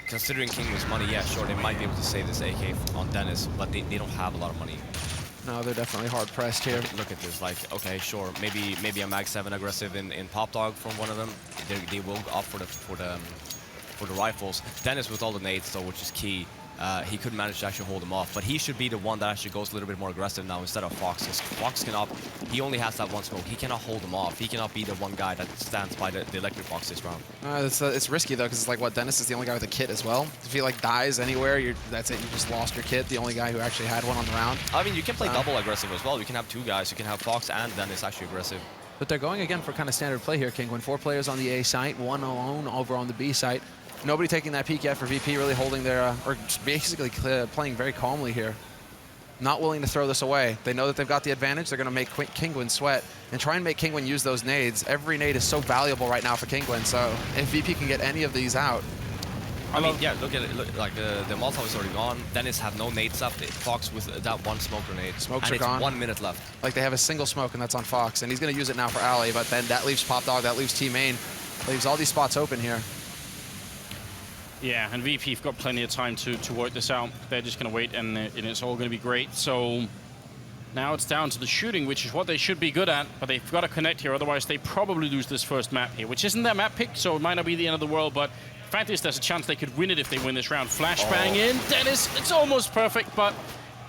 Speaker 3: considering Kinguin's money, yeah, sure, they might be able to save this AK on Dennis, but they don't have a lot of money.
Speaker 1: No, they're definitely hard-pressed here.
Speaker 3: Look at this, like, okay, sure, maybe a Mag 7 aggressive in Pop Dog from one of them. They will opt for the rifles. Dennis with all the nades, though, which is key. He could manage to actually hold them off, but he should be the one that actually goes a little bit more aggressive now instead of Fox. Because Fox cannot, he only has that one smoke. He cannot hold them off. He cannot be the one guy that stands by the electric box this round.
Speaker 1: It's risky though, because it's like, what, Dennis is the only guy with a kit as well. If he like dies anywhere, that's it. You just lost your kit. The only guy who actually had one on the round.
Speaker 3: I mean, you can play double aggressive as well. You can have two guys. You can have Fox and Dennis actually aggressive.
Speaker 1: But they're going again for kind of standard play here, Kinguin. 4 players on the A site, 1 alone over on the B site. Nobody taking that peek yet for VP, really holding their, or just basically playing very calmly here. Not willing to throw this away. They know that they've got the advantage. They're going to make Kinguin sweat and try and make Kinguin use those nades. Every nade is so valuable right now for Kinguin, so if VP can get any of these out.
Speaker 3: I mean, yeah, look at it. Look, like the Molotov is already gone. Dennis have no nades left. Fox with that one smoke grenade.
Speaker 1: Smokes
Speaker 3: and
Speaker 1: are gone.
Speaker 3: 1 minute left.
Speaker 1: Like they have a single smoke, and that's on Fox, and he's going to use it now for Ali, but then that leaves Pop Dog, that leaves T Main, leaves all these spots open here.
Speaker 2: Yeah, and VP have got plenty of time to work this out. They're just going to wait, and it's all going to be great. So now it's down to the shooting, which is what they should be good at, but they've got to connect here. Otherwise, they probably lose this first map here, which isn't their map pick, so it might not be the end of the world, but the fact is there's a chance they could win it if they win this round. Flashbang in. Dennis, it's almost perfect, but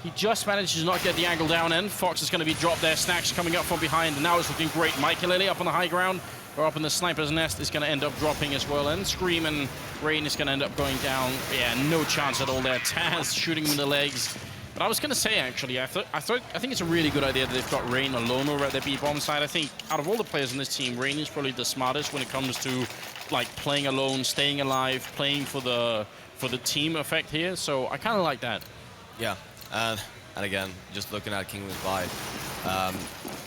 Speaker 2: he just manages to not get the angle down, and Fox is going to be dropped there. Snacks coming up from behind, and now it's looking great. Michaelele up on the high ground, or up in the sniper's nest, is going to end up dropping as well, and Scream and Rain is going to end up going down. Yeah, no chance at all there. Taz shooting him in the legs. But I was going to say, actually, I think it's a really good idea that they've got Rain alone over at the B-bomb side. I think out of all the players in this team, Rain is probably the smartest when it comes to like playing alone, staying alive, playing for the team effect here. So I kind of like that.
Speaker 3: Yeah, and again, just looking at Kinguin's buy.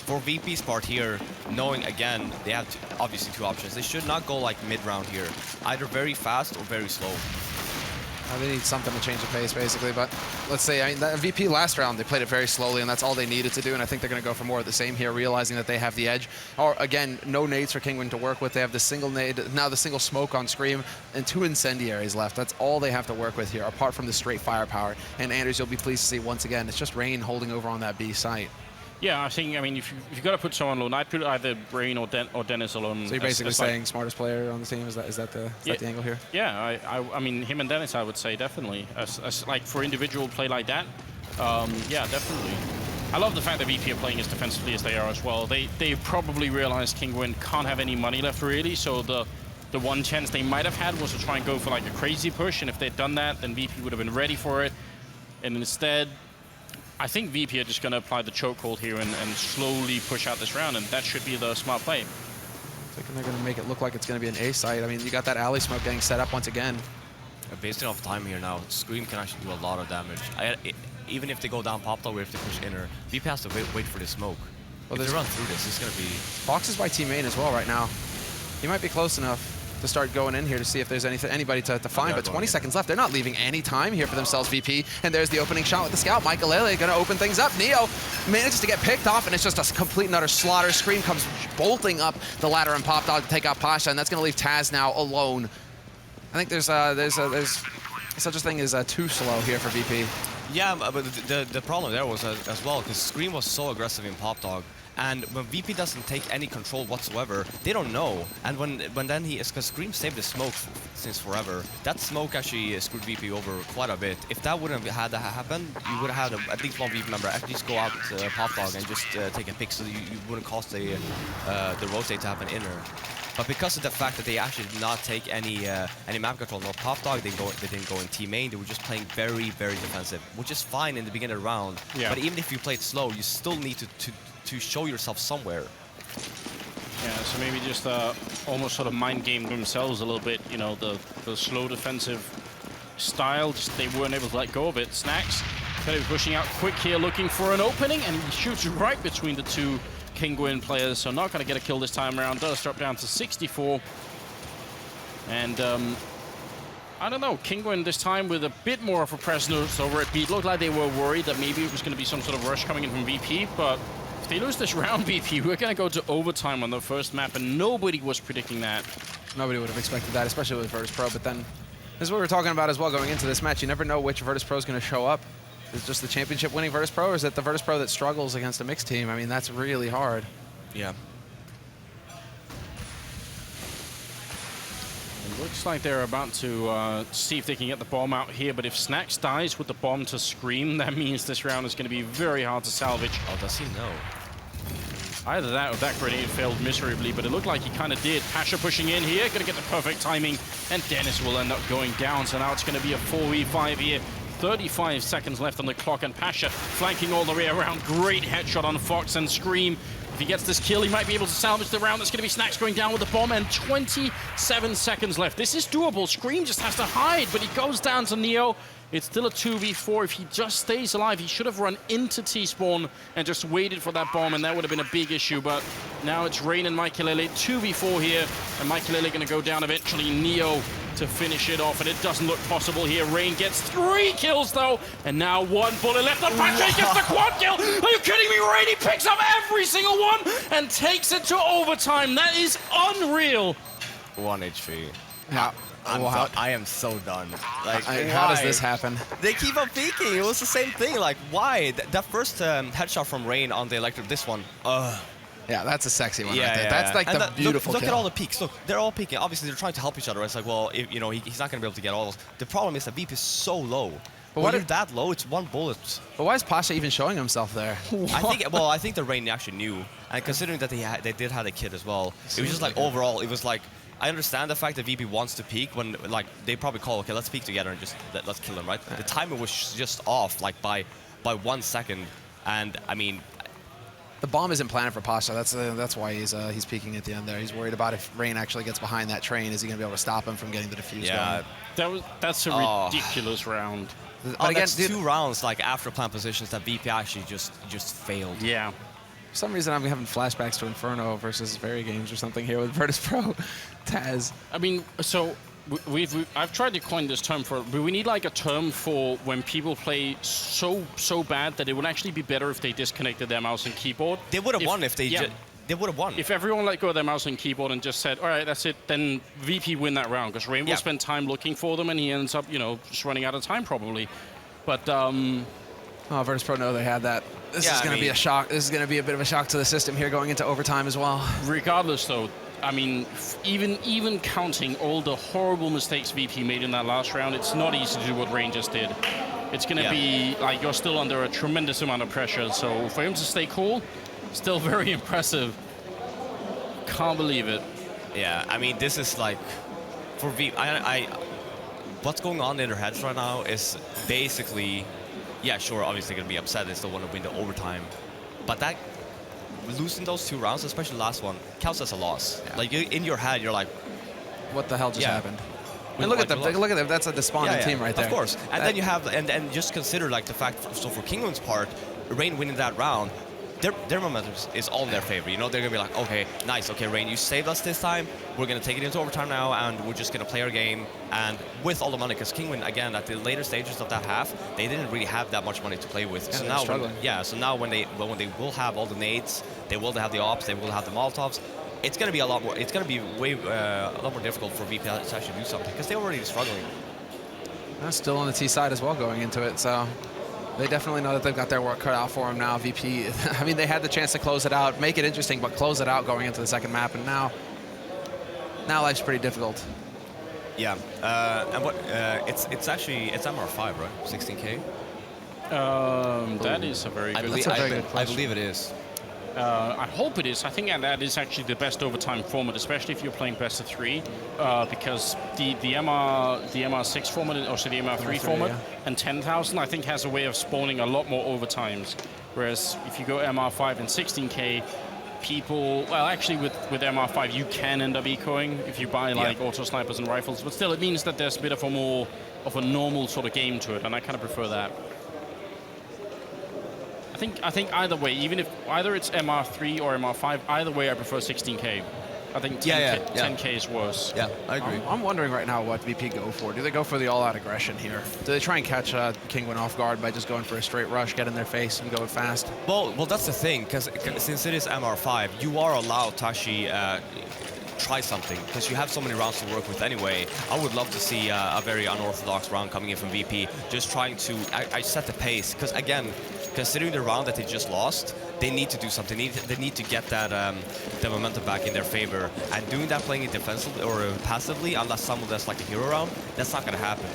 Speaker 3: For VP's part here, knowing again, they have obviously 2 options. They should not go like mid-round here, either very fast or very slow.
Speaker 1: They need something to change the pace, basically. But let's say, I mean, that VP last round, they played it very slowly, and that's all they needed to do. And I think they're going to go for more of the same here, realizing that they have the edge. Or again, no nades for Kinguin to work with. They have the single nade, now the single smoke on Scream, and 2 incendiaries left. That's all they have to work with here, apart from the straight firepower. And Anders, you'll be pleased to see once again, it's just Rain holding over on that B site.
Speaker 2: Yeah, I mean, if you've got to put someone alone, I'd put either Brain or Dennis alone.
Speaker 1: So you're basically saying smartest player on the team? Is that the angle here?
Speaker 2: Yeah, I mean, him and Dennis, I would say, definitely. As like, for individual play like that, yeah, definitely. I love the fact that VP are playing as defensively as they are as well. They probably realized Kinguin can't have any money left, really, so the one chance they might have had was to try and go for, like, a crazy push, and if they'd done that, then VP would have been ready for it. And instead, I think VP are just going to apply the chokehold here and slowly push out this round, and that should be the smart play.
Speaker 1: Thinking they're going to make it look like it's going to be an A site. I mean, you got that alley smoke getting set up once again.
Speaker 3: Based off time here now, Scream can actually do a lot of damage. Even if they go down Pop Dog, we have to push inner. VP has to wait for this smoke. Well, if they run through this, it's going to be...
Speaker 1: Fox is by T Main as well right now. He might be close enough to start going in here to see if there's anybody to find, but 20 seconds left. They're not leaving any time here for themselves, VP. And there's the opening shot with the scout. Michaelele going to open things up. Neo manages to get picked off, and it's just a complete and utter slaughter. Scream comes bolting up the ladder and Pop Dog to take out Pasha, and that's going to leave Taz now alone. I think there's such a thing as too slow here for VP.
Speaker 3: Yeah, but the problem there was as well, because Scream was so aggressive in Pop Dog, And when VP doesn't take any control whatsoever, they don't know. And when then because Scream saved the smoke since forever, that smoke actually screwed VP over quite a bit. If that wouldn't have had that happen, you would have had at least one VP member at least go out Pop Dog and just take a pick, so you wouldn't cause the rotate to happen inner. But because of the fact that they actually did not take any map control, no Pop Dog, they didn't go in team main. They were just playing very, very defensive, which is fine in the beginning of the round. Yeah. But even if you played slow, you still need to show yourself somewhere.
Speaker 2: Yeah, so maybe just almost sort of mind game themselves a little bit. You know, the slow defensive style, just they weren't able to let go of it. Snacks kind of pushing out quick here, looking for an opening, and he shoots right between the two Kinguin players, so not going to get a kill this time around. Does drop down to 64. And I don't know, Kinguin this time with a bit more of a presence over at B. It looked like they were worried that maybe it was going to be some sort of rush coming in from VP, but if they lose this round, VP, we're going to go to overtime on the first map, and nobody was predicting that.
Speaker 1: Nobody would have expected that, especially with Virtus Pro, but then this is what we were talking about as well going into this match. You never know which Virtus Pro is going to show up. Is it just the championship winning Virtus Pro, or is it the Virtus Pro that struggles against a mixed team? I mean, that's really hard.
Speaker 3: Yeah.
Speaker 2: It looks like they're about to see if they can get the bomb out here, but if Snacks dies with the bomb to Scream, that means this round is going to be very hard to salvage.
Speaker 3: Oh, does he know?
Speaker 2: Either that or that grenade failed miserably, but it looked like he kind of did. Pasha pushing in here, going to get the perfect timing, and Dennis will end up going down, so now it's going to be a 4v5 here. 35 seconds left on the clock, and Pasha flanking all the way around. Great headshot on Fox and Scream. If he gets this kill, he might be able to salvage the round. That's going to be Snacks going down with the bomb, and 27 seconds left. This is doable. Scream just has to hide, but he goes down to Neo. It's still a 2v4. If he just stays alive, he should have run into T-Spawn and just waited for that bomb, and that would have been a big issue. But now it's Rain and Michaelele, 2v4 here, and Michaelele going to go down eventually. Neo to finish it off, and it doesn't look possible here. Rain gets 3 kills, though, and now 1 bullet left on Patrick. Gets the quad kill. Are you kidding me? Rain, he picks up every single one and takes it to overtime. That is unreal.
Speaker 3: 1 HP.
Speaker 1: Yeah.
Speaker 3: I am so done. Like,
Speaker 1: how does this happen?
Speaker 3: They keep on peeking. It was the same thing. Like, why? That first headshot from Rain on the electric, this one.
Speaker 1: Yeah, that's a sexy one right there.
Speaker 3: Yeah.
Speaker 1: That's like the beautiful
Speaker 3: Look
Speaker 1: kill.
Speaker 3: at all the peaks. Look, they're all peeking. Obviously, they're trying to help each other. It's like, well, if, you know, he's not going to be able to get all those. The problem is that VP is so low. But when you're that low, it's 1 bullet.
Speaker 1: But why is Pasha even showing himself there?
Speaker 3: I think the Rain actually knew. And considering that they did have a kid as well, it was just like overall, it was like, I understand the fact that VP wants to peek when, like, they probably call, okay, let's peek together and just let's kill him, right? The timer was just off, like, by 1 second. And, I mean,
Speaker 1: the bomb isn't planned for Pasha. That's why he's peeking at the end there. He's worried about if Rain actually gets behind that train, is he going to be able to stop him from getting the defuse going?
Speaker 2: That's a ridiculous round.
Speaker 1: But again,
Speaker 3: that's 2 rounds, like, after plant positions that VP actually just failed.
Speaker 2: Yeah.
Speaker 1: For some reason, I'm having flashbacks to Inferno versus Very Games or something here with Virtus Pro. Taz.
Speaker 2: I mean, so I've tried to coin this term but we need like a term for when people play so bad that it would actually be better if they disconnected their mouse and keyboard.
Speaker 3: They would have won if they they would have won.
Speaker 2: If everyone let go of their mouse and keyboard and just said, all right, that's it, then VP win that round, because Rain will spend time looking for them, and he ends up, you know, just running out of time probably. But
Speaker 1: Virtus Pro know they had that. This is going to be a shock. This is going to be a bit of a shock to the system here going into overtime as well.
Speaker 2: Regardless, though, I mean, even counting all the horrible mistakes VP made in that last round, it's not easy to do what Rain just did. It's going to be like you're still under a tremendous amount of pressure. So for him to stay cool, still very impressive. Can't believe it.
Speaker 3: Yeah, I mean, this is like for VP. What's going on in their heads right now is basically. Yeah, sure, obviously going to be upset. They still want to win the overtime. But that losing those 2 rounds, especially the last one, counts as a loss. Yeah. Like, in your head, you're like,
Speaker 1: what the hell just happened? And look at them. Look at them. That's a despondent team right there.
Speaker 3: Of course. And then you have, and just consider, like, the fact, so for Kinguin's part, Rain winning that round, their momentum is all in their favor. You know, they're going to be like, okay, nice. Okay, Rain, you saved us this time. We're going to take it into overtime now, and we're just going to play our game. And with all the money, because Kinguin, again, at the later stages of that half, they didn't really have that much money to play with.
Speaker 1: Yeah,
Speaker 3: so now, so now when they will have all the nades, they will have the ops, they will have the Molotovs. It's going to be a lot more. It's going to be a lot more difficult for VP to actually do something because they're already struggling.
Speaker 1: Still on the T side as well going into it, so. They definitely know that they've got their work cut out for them now. VP, I mean, they had the chance to close it out, make it interesting, but close it out going into the second map, and now life's pretty difficult.
Speaker 3: Yeah, and what it's MR5, right? 16K.
Speaker 2: That is a very good.
Speaker 3: I believe it is.
Speaker 2: I hope it is. I think that is actually the best overtime format, especially if you're playing best of 3, because the MR6 format, or so the MR3 format,
Speaker 1: yeah.
Speaker 2: and 10,000, I think, has a way of spawning a lot more overtimes. Whereas if you go MR5 and 16K, people, well, actually with MR5 you can end up ecoing if you buy like auto snipers and rifles, but still it means that there's a bit of a more of a normal sort of game to it, and I kind of prefer that. I think either way, even if either it's MR3 or MR5, either way I prefer 16K. I think 10K is worse.
Speaker 3: Yeah, I agree.
Speaker 1: I'm wondering right now what VP go for. Do they go for the all-out aggression here? Do they try and catch Kinguin off guard by just going for a straight rush, get in their face, and go fast?
Speaker 3: Well, that's the thing, because since it is MR5, you are allowed to actually try something, because you have so many rounds to work with anyway. I would love to see a very unorthodox round coming in from VP, just trying to set the pace, because again, considering the round that they just lost, they need to do something. They need to get that the momentum back in their favor, and doing that playing it defensively or passively, unless someone does like a hero round, that's not going to happen.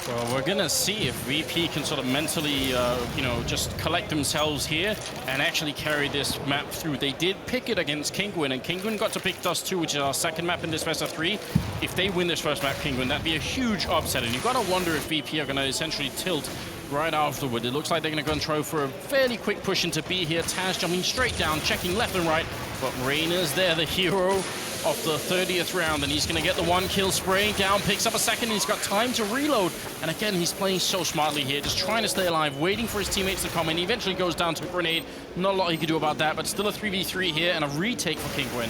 Speaker 2: Well, we're going to see if VP can sort of mentally, you know, just collect themselves here and actually carry this map through. They did pick it against Kinguin, and Kinguin got to pick Dust 2, which is our second map in this best of 3. If they win this first map, Kinguin, that'd be a huge upset, and you've got to wonder if VP are going to essentially tilt right afterward. It looks like they're going to go and try for a fairly quick push into B here. Taz jumping straight down, checking left and right, but Reyna's there, the hero of the 30th round, and he's going to get the 1 kill, spraying down, picks up a second, and he's got time to reload. And again, he's playing so smartly here, just trying to stay alive, waiting for his teammates to come in. He eventually goes down to a grenade. Not a lot he can do about that, but still a 3v3 here and a retake for Kinguin.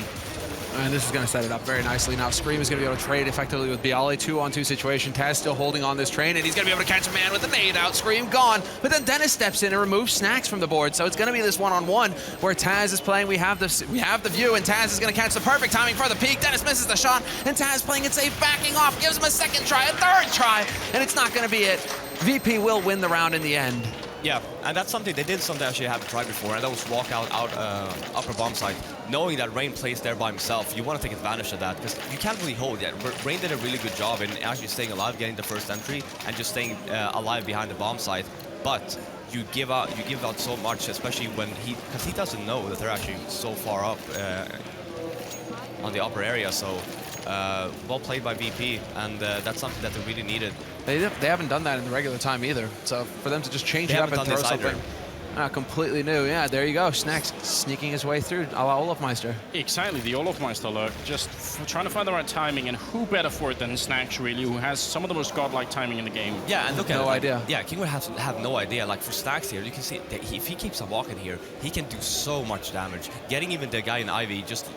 Speaker 1: And this is going to set it up very nicely. Now Scream is going to be able to trade effectively with Bialy, 2-on-2 situation. Taz still holding on this train, and he's going to be able to catch a man with a nade out. Scream gone, but then Dennis steps in and removes Snacks from the board. So it's going to be this one-on-one where Taz is playing. We have the view, and Taz is going to catch the perfect timing for the peak. Dennis misses the shot, and Taz playing it safe, backing off, gives him a second try, a third try, and it's not going to be it. VP will win the round in the end.
Speaker 3: Yeah, and that's something they actually haven't tried before, and that was walk out upper bomb site. Knowing that Rain plays there by himself, you want to take advantage of that, because you can't really hold yet. Rain did a really good job in actually staying alive, getting the first entry, and just staying alive behind the bomb site. But you give out so much, especially when because he doesn't know that they're actually so far up on the upper area. So well played by VP, and that's something that they really needed.
Speaker 1: They haven't done that in the regular time either. So for them to just change it up and throw something completely new. Yeah, there you go. Snacks sneaking his way through a la Olafmeister.
Speaker 2: Exactly, the Olafmeister lurk. Just trying to find the right timing, and who better for it than Snacks, really, who has some of the most godlike timing in the game.
Speaker 3: Yeah, and look at
Speaker 1: no idea.
Speaker 3: Yeah, Kinguin have no idea. Like for Snacks here, you can see that if he keeps on walking here, he can do so much damage. Getting even the guy in Ivy just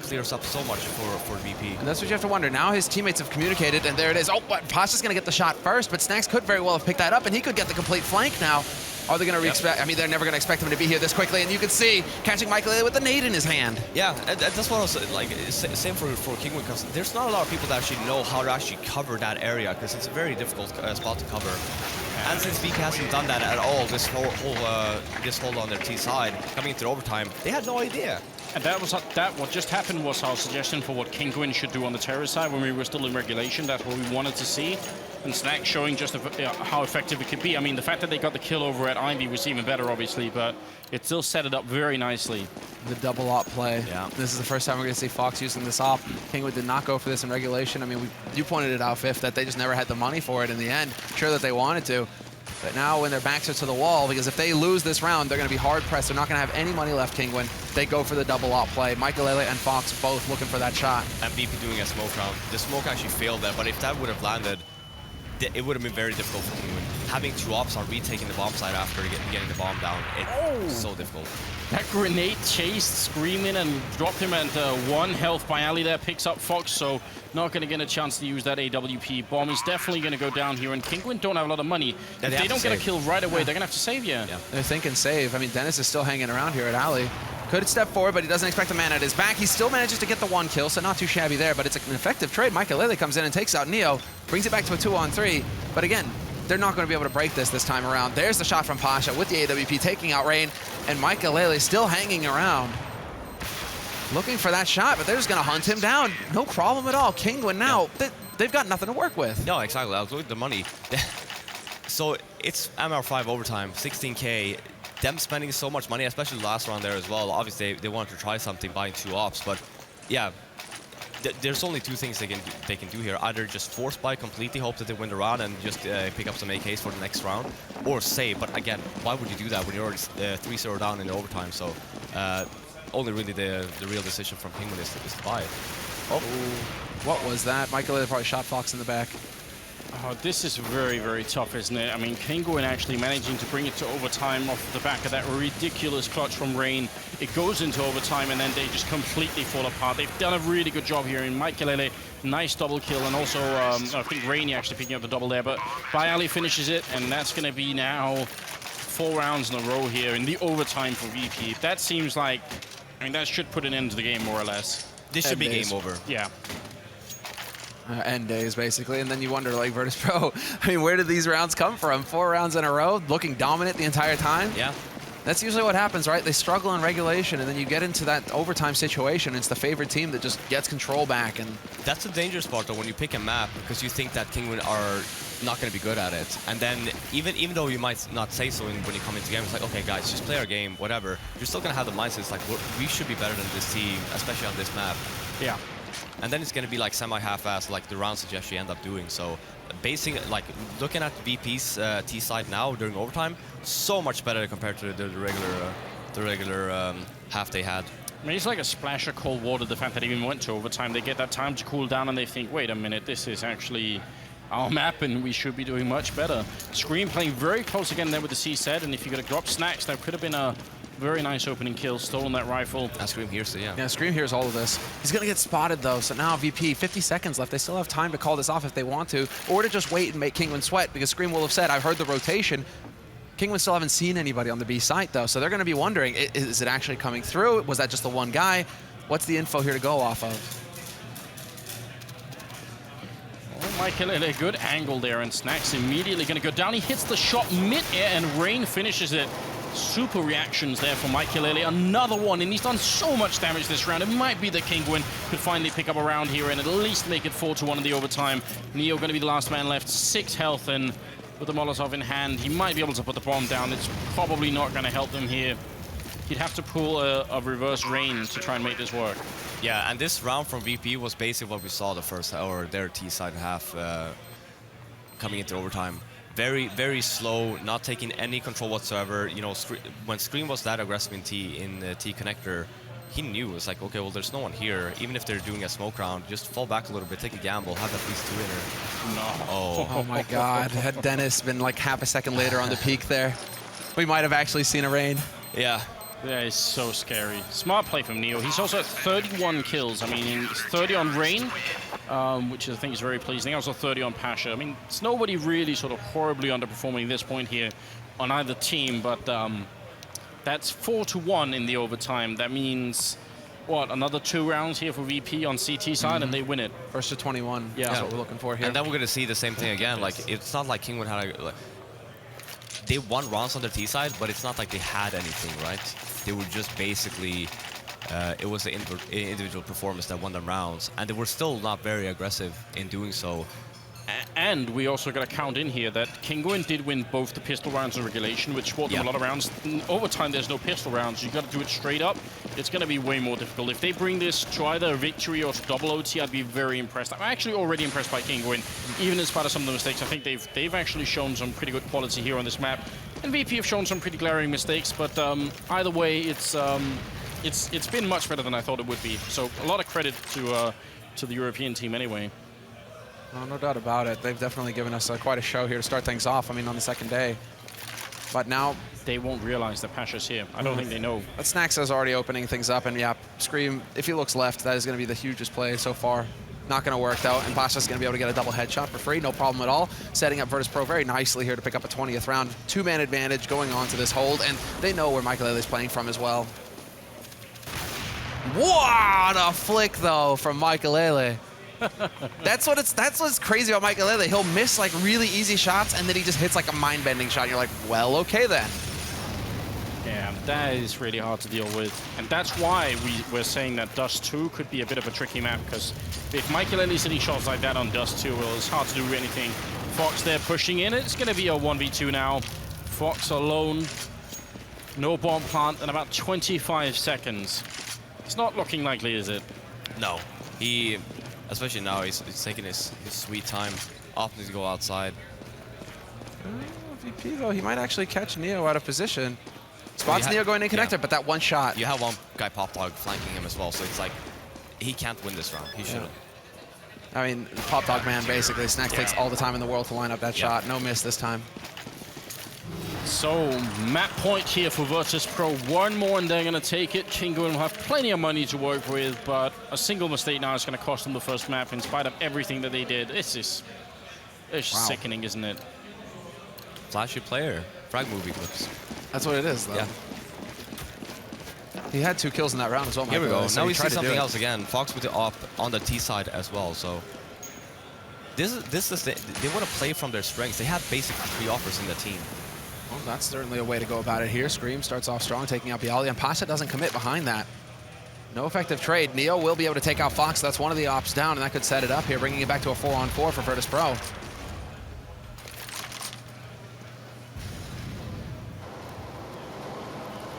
Speaker 3: clears up so much for VP.
Speaker 1: And that's what you have to wonder. Now his teammates have communicated, and there it is. Oh, but Pasha's going to get the shot first, but Snacks could very well have picked that up, and he could get the complete flank now. Are they going to re-expect? I mean, they're never going to expect him to be here this quickly, and you can see catching Michael with the nade in his hand.
Speaker 3: Yeah, and that's what I was like. Same for Kinguin, because there's not a lot of people that actually know how to actually cover that area, because it's a very difficult spot to cover. And since VP hasn't done that at all, this whole on their T side coming into overtime, they had no idea.
Speaker 2: And what just happened was our suggestion for what Kinguin should do on the terror side when we were still in regulation. That's what we wanted to see. And Snack showing just how effective it could be. I mean, the fact that they got the kill over at Ivy was even better, obviously, but it still set it up very nicely.
Speaker 1: The double op play.
Speaker 3: Yeah.
Speaker 1: This is the first time we're going to see Fox using this op. Kinguin did not go for this in regulation. I mean, you pointed it out, Fifth, that they just never had the money for it in the end. Sure that they wanted to. But now when their backs are to the wall, because if they lose this round, they're going to be hard-pressed. They're not going to have any money left, Kinguin. They go for the double op play. Michael and Fox both looking for that shot.
Speaker 3: And VP doing a smoke round. The smoke actually failed that, but if that would have landed, it would have been very difficult for Kinguin. Having two ops on retaking the bomb side after getting the bomb down, it's so difficult.
Speaker 2: That grenade chased Screaming and dropped him at 1 health by Ali there, picks up Fox, so not going to get a chance to use that AWP bomb. He's definitely going to go down here, and Kinguin don't have a lot of money. If they don't get a kill right away, they're going to have to save, yeah.
Speaker 1: They're thinking save. I mean, Dennis is still hanging around here at Ali. Could step forward, but he doesn't expect the man at his back. He still manages to get the 1 kill, so not too shabby there, but it's an effective trade. Michael comes in and takes out Neo, brings it back to a 2-on-3, but again, they're not going to be able to break this time around. There's the shot from Pasha with the AWP taking out Rain, and Michael still hanging around, looking for that shot, but they're just going to hunt him down. No problem at all. Kinguin now, they've got nothing to work with.
Speaker 3: No, exactly. I was looking at the money. So it's MR5 overtime, 16K. Them spending so much money, especially last round there as well. Obviously, they wanted to try something, buying 2 ops, but yeah, there's only 2 things they can do here. Either just force buy completely, hope that they win the round, and just pick up some AKs for the next round, or save. But again, why would you do that when you're already 3-0 down in the overtime? So only really the real decision from Kinguin is to buy it.
Speaker 1: Oh, what was that? Michael probably shot Fox in the back.
Speaker 2: Oh, this is very, very tough, isn't it? I mean, Kinguin actually managing to bring it to overtime off the back of that ridiculous clutch from Rain. It goes into overtime, and then they just completely fall apart. They've done a really good job here in Michael. Nice double kill, and also I think Rain actually picking up the double there, but BYOC finishes it, and that's going to be now 4 rounds in a row here in the overtime for VP. That seems like, I mean, that should put an end to the game, more or less.
Speaker 3: This should be game over.
Speaker 2: Yeah.
Speaker 1: End days, basically, and then you wonder, like, Virtus Pro, I mean, where did these rounds come from? 4 rounds in a row, looking dominant the entire time?
Speaker 3: Yeah.
Speaker 1: That's usually what happens, right? They struggle in regulation, and then you get into that overtime situation. It's the favorite team that just gets control back. And
Speaker 3: that's the dangerous part, though, when you pick a map, because you think that Kinguin are not going to be good at it. And then, even though you might not say so when you come into the game, it's like, okay, guys, just play our game, whatever. You're still going to have the mindset, it's like, we should be better than this team, especially on this map.
Speaker 2: Yeah.
Speaker 3: And then it's going to be like semi-half-assed, like the rounds that you actually end up doing. So, looking at VP's T side now during overtime, so much better compared to the regular half they had.
Speaker 2: I mean, it's like a splash of cold water, the fact that they even went to overtime. They get that time to cool down, and they think, wait a minute, this is actually our map, and we should be doing much better. Scream playing very close again there with the C set, and if you could have dropped Snacks, that could have been a very nice opening kill, stolen that rifle.
Speaker 3: And Scream hears it, yeah.
Speaker 1: Yeah, Scream hears all of this. He's going to get spotted, though, so now VP, 50 seconds left. They still have time to call this off if they want to, or to just wait and make Kinguin sweat, because Scream will have said, I've heard the rotation. Kinguin still haven't seen anybody on the B site, though, so they're going to be wondering, is it actually coming through? Was that just the one guy? What's the info here to go off of?
Speaker 2: Oh, Michael, a good angle there, and Snacks immediately going to go down. He hits the shot mid-air, and Rain finishes it. Super reactions there for Michael. Another one, and he's done so much damage this round. It might be that Kinguin could finally pick up a round here and at least make it 4-1 in the overtime. Neo going to be the last man left, 6 health, and with the Molotov in hand, he might be able to put the bomb down. It's probably not going to help them here. He'd have to pull a reverse Rain to try and make this work.
Speaker 3: Yeah, and this round from VP was basically what we saw the first, or their T side half coming into overtime. Very, very slow, not taking any control whatsoever. You know, when Scream was that aggressive in T connector, he knew, it was like, okay, well, there's no one here. Even if they're doing a smoke round, just fall back a little bit, take a gamble, have at least 2 in her.
Speaker 2: No.
Speaker 1: Oh my God, had Dennis been like half a second later on the peak there, we might have actually seen a Rain.
Speaker 3: Yeah.
Speaker 2: That is so scary. Smart play from Neo. He's also at 31 kills. I mean, it's 30 on Rain, which I think is very pleasing. Also 30 on Pasha. I mean, it's nobody really sort of horribly underperforming at this point here on either team, but that's 4-1 in the overtime. That means, what, another 2 rounds here for VP on CT side, and they win it.
Speaker 1: First to 21.
Speaker 2: Yeah.
Speaker 1: That's what we're looking for here.
Speaker 3: And then we're going to see the same thing again. Like, it's not like Kinguin had a... They won rounds on their T side, but it's not like they had anything, right? They were just basically, it was the individual performance that won them rounds, and they were still not very aggressive in doing so.
Speaker 2: And we also got to count in here that Kinguin did win both the pistol rounds in regulation, which bought them a lot of rounds. In overtime, there's no pistol rounds. You got to do it straight up. It's going to be way more difficult. If they bring this to either a victory or to double OT, I'd be very impressed. I'm actually already impressed by Kinguin, even in spite of some of the mistakes. I think they've actually shown some pretty good quality here on this map. And VP have shown some pretty glaring mistakes, but either way, it's been much better than I thought it would be. So a lot of credit to the European team anyway.
Speaker 1: Oh, no doubt about it. They've definitely given us quite a show here to start things off, I mean, on the second day. But now...
Speaker 2: They won't realize that Pasha's here. I don't think they know.
Speaker 1: But Snacks is already opening things up, and yeah, Scream, if he looks left, that is going to be the hugest play so far. Not going to work, though, and Pasha's going to be able to get a double headshot for free, no problem at all. Setting up Virtus Pro very nicely here to pick up a 20th round. 2-man advantage going on to this hold, and they know where Michael is playing from as well. What a flick though from Michaelele. That's what's crazy about Michaelele. He'll miss like really easy shots and then he just hits like a mind-bending shot. And you're like, well, okay then.
Speaker 2: Yeah, that is really hard to deal with. And that's why we're saying that Dust 2 could be a bit of a tricky map, because if Michaelele's hitting shots like that on Dust 2, well, it's hard to do anything. Fox there pushing in. It's going to be a 1v2 now. Fox alone. No bomb plant in about 25 seconds. It's not looking likely, is it?
Speaker 3: No. He, especially now, he's taking his sweet time. Often to go outside.
Speaker 1: VP though, he might actually catch Neo out of position. Spots Neo going in connector,
Speaker 3: yeah.
Speaker 1: but that one shot.
Speaker 3: You have one guy Pop Dog flanking him as well, so it's like he can't win this round. He shouldn't.
Speaker 1: I mean, Pop Dog man basically. Snack takes all the time in the world to line up that shot. No miss this time.
Speaker 2: So, map point here for Virtus Pro. One more and they're going to take it. Kinguin will have plenty of money to work with, but a single mistake now is going to cost them the first map in spite of everything that they did. It's just sickening, isn't it?
Speaker 3: Flashy player. Frag movie clips.
Speaker 1: That's what it is, though. Yeah. He had 2 kills in that round as well.
Speaker 3: Here we go.
Speaker 1: So
Speaker 3: now we see something else again. Fox with the op on the T side as well. So this is they want to play from their strengths. They have basically 3 offers in the team.
Speaker 1: Well, that's certainly a way to go about it here. Scream starts off strong, taking out Bialy, and Pasha doesn't commit behind that. No effective trade. Neo will be able to take out Fox. That's one of the ops down, and that could set it up here, bringing it back to a 4-on-4 for Virtus Pro.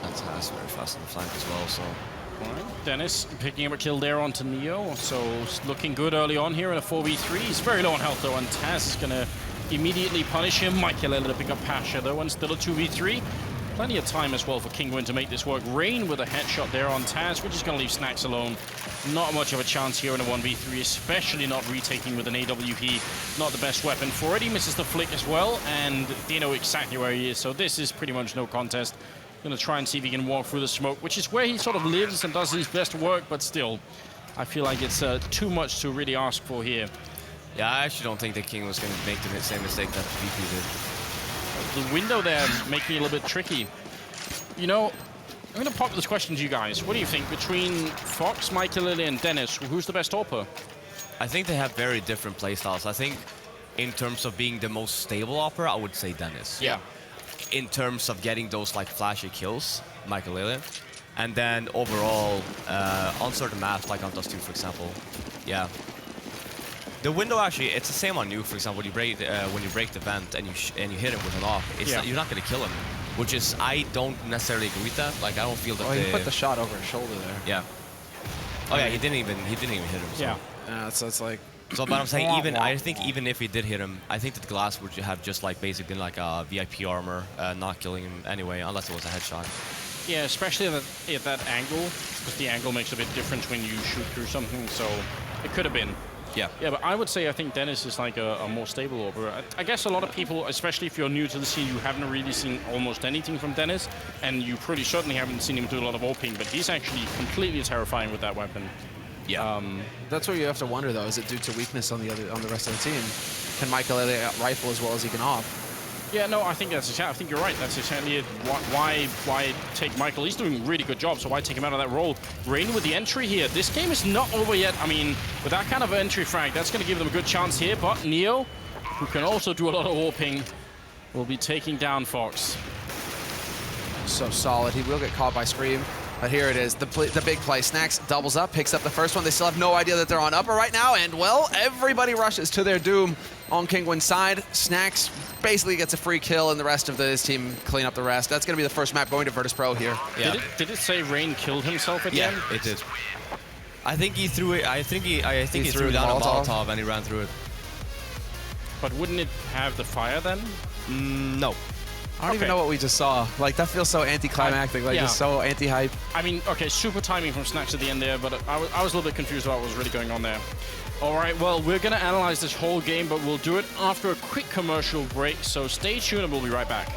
Speaker 3: That's very fast on the flank as well, so.
Speaker 2: All right. Dennis picking up a kill there onto Neo, so looking good early on here in a 4v3. He's very low on health though, and Taz is going to immediately punish him. Michaelele to pick up Pasha though, and still a 2v3. Plenty of time as well for Kinguin to make this work. Rain with a headshot there on Taz. We're just going to leave Snacks alone. Not much of a chance here in a 1v3, especially not retaking with an AWP. Not the best weapon for it. He misses the flick as well, and they know exactly where he is, so this is pretty much no contest. Going to try and see if he can walk through the smoke, which is where he sort of lives and does his best work, but still, I feel like it's too much to really ask for here.
Speaker 3: Yeah, I actually don't think that King was going to make the same mistake that VP did.
Speaker 2: The window there making it a little bit tricky. You know, I'm going to pop this question to you guys. What do you think between Fox, Michaelele, and Dennis? Who's the best AWPer?
Speaker 3: I think they have very different playstyles. I think in terms of being the most stable AWPer, I would say Dennis.
Speaker 2: Yeah.
Speaker 3: In terms of getting those like flashy kills, Michaelele. And then overall, on certain maps, like on Dust 2, for example, yeah. The window actually, it's the same on you, for example, when you break the vent and you hit him with an AWP, you're not going to kill him. Which is, I don't necessarily agree with that. Like, I don't feel that.
Speaker 1: Oh, he put the shot over his shoulder there.
Speaker 3: Yeah. Oh yeah, he didn't even hit him. So.
Speaker 2: Yeah.
Speaker 1: So it's like.
Speaker 3: So, but I'm saying I think even if he did hit him, I think that the glass would have just like basically like a VIP armor, not killing him anyway, unless it was a headshot.
Speaker 2: Yeah, especially at that angle, because the angle makes a bit different when you shoot through something. So it could have been.
Speaker 3: Yeah.
Speaker 2: Yeah, but I would say I think Dennis is like a more stable AWPer. I guess a lot of people, especially if you're new to the scene, you haven't really seen almost anything from Dennis, and you pretty certainly haven't seen him do a lot of AWPing, but he's actually completely terrifying with that weapon.
Speaker 3: Yeah.
Speaker 1: That's where you have to wonder though, is it due to weakness on the rest of the team? Can Michaelele rifle as well as he can AWP?
Speaker 2: Yeah, no, I think you're right. That's exactly it. Why take Michael? He's doing a really good job, so why take him out of that role? Rain with the entry here. This game is not over yet. I mean, with that kind of entry frag, that's going to give them a good chance here. But Neo, who can also do a lot of AWPing, will be taking down Fox.
Speaker 1: So solid. He will get caught by Scream. But here it is, the big play. Snacks doubles up, picks up the first one. They still have no idea that they're on upper right now, and well, everybody rushes to their doom on Kinguin's side. Snacks basically gets a free kill, and the rest of his team clean up the rest. That's going to be the first map going to Virtus Pro here.
Speaker 2: Yeah. Did it say Rain killed himself at the end?
Speaker 3: Yeah, it did. I think he threw it. I think he threw down a Molotov and he ran through it.
Speaker 2: But wouldn't it have the fire then?
Speaker 3: No.
Speaker 1: I don't even know what we just saw. Like, that feels so anticlimactic, just so anti-hype.
Speaker 2: I mean, okay, super timing from Snacks at the end there, but I was a little bit confused about what was really going on there. All right, well, we're going to analyze this whole game, but we'll do it after a quick commercial break, so stay tuned and we'll be right back.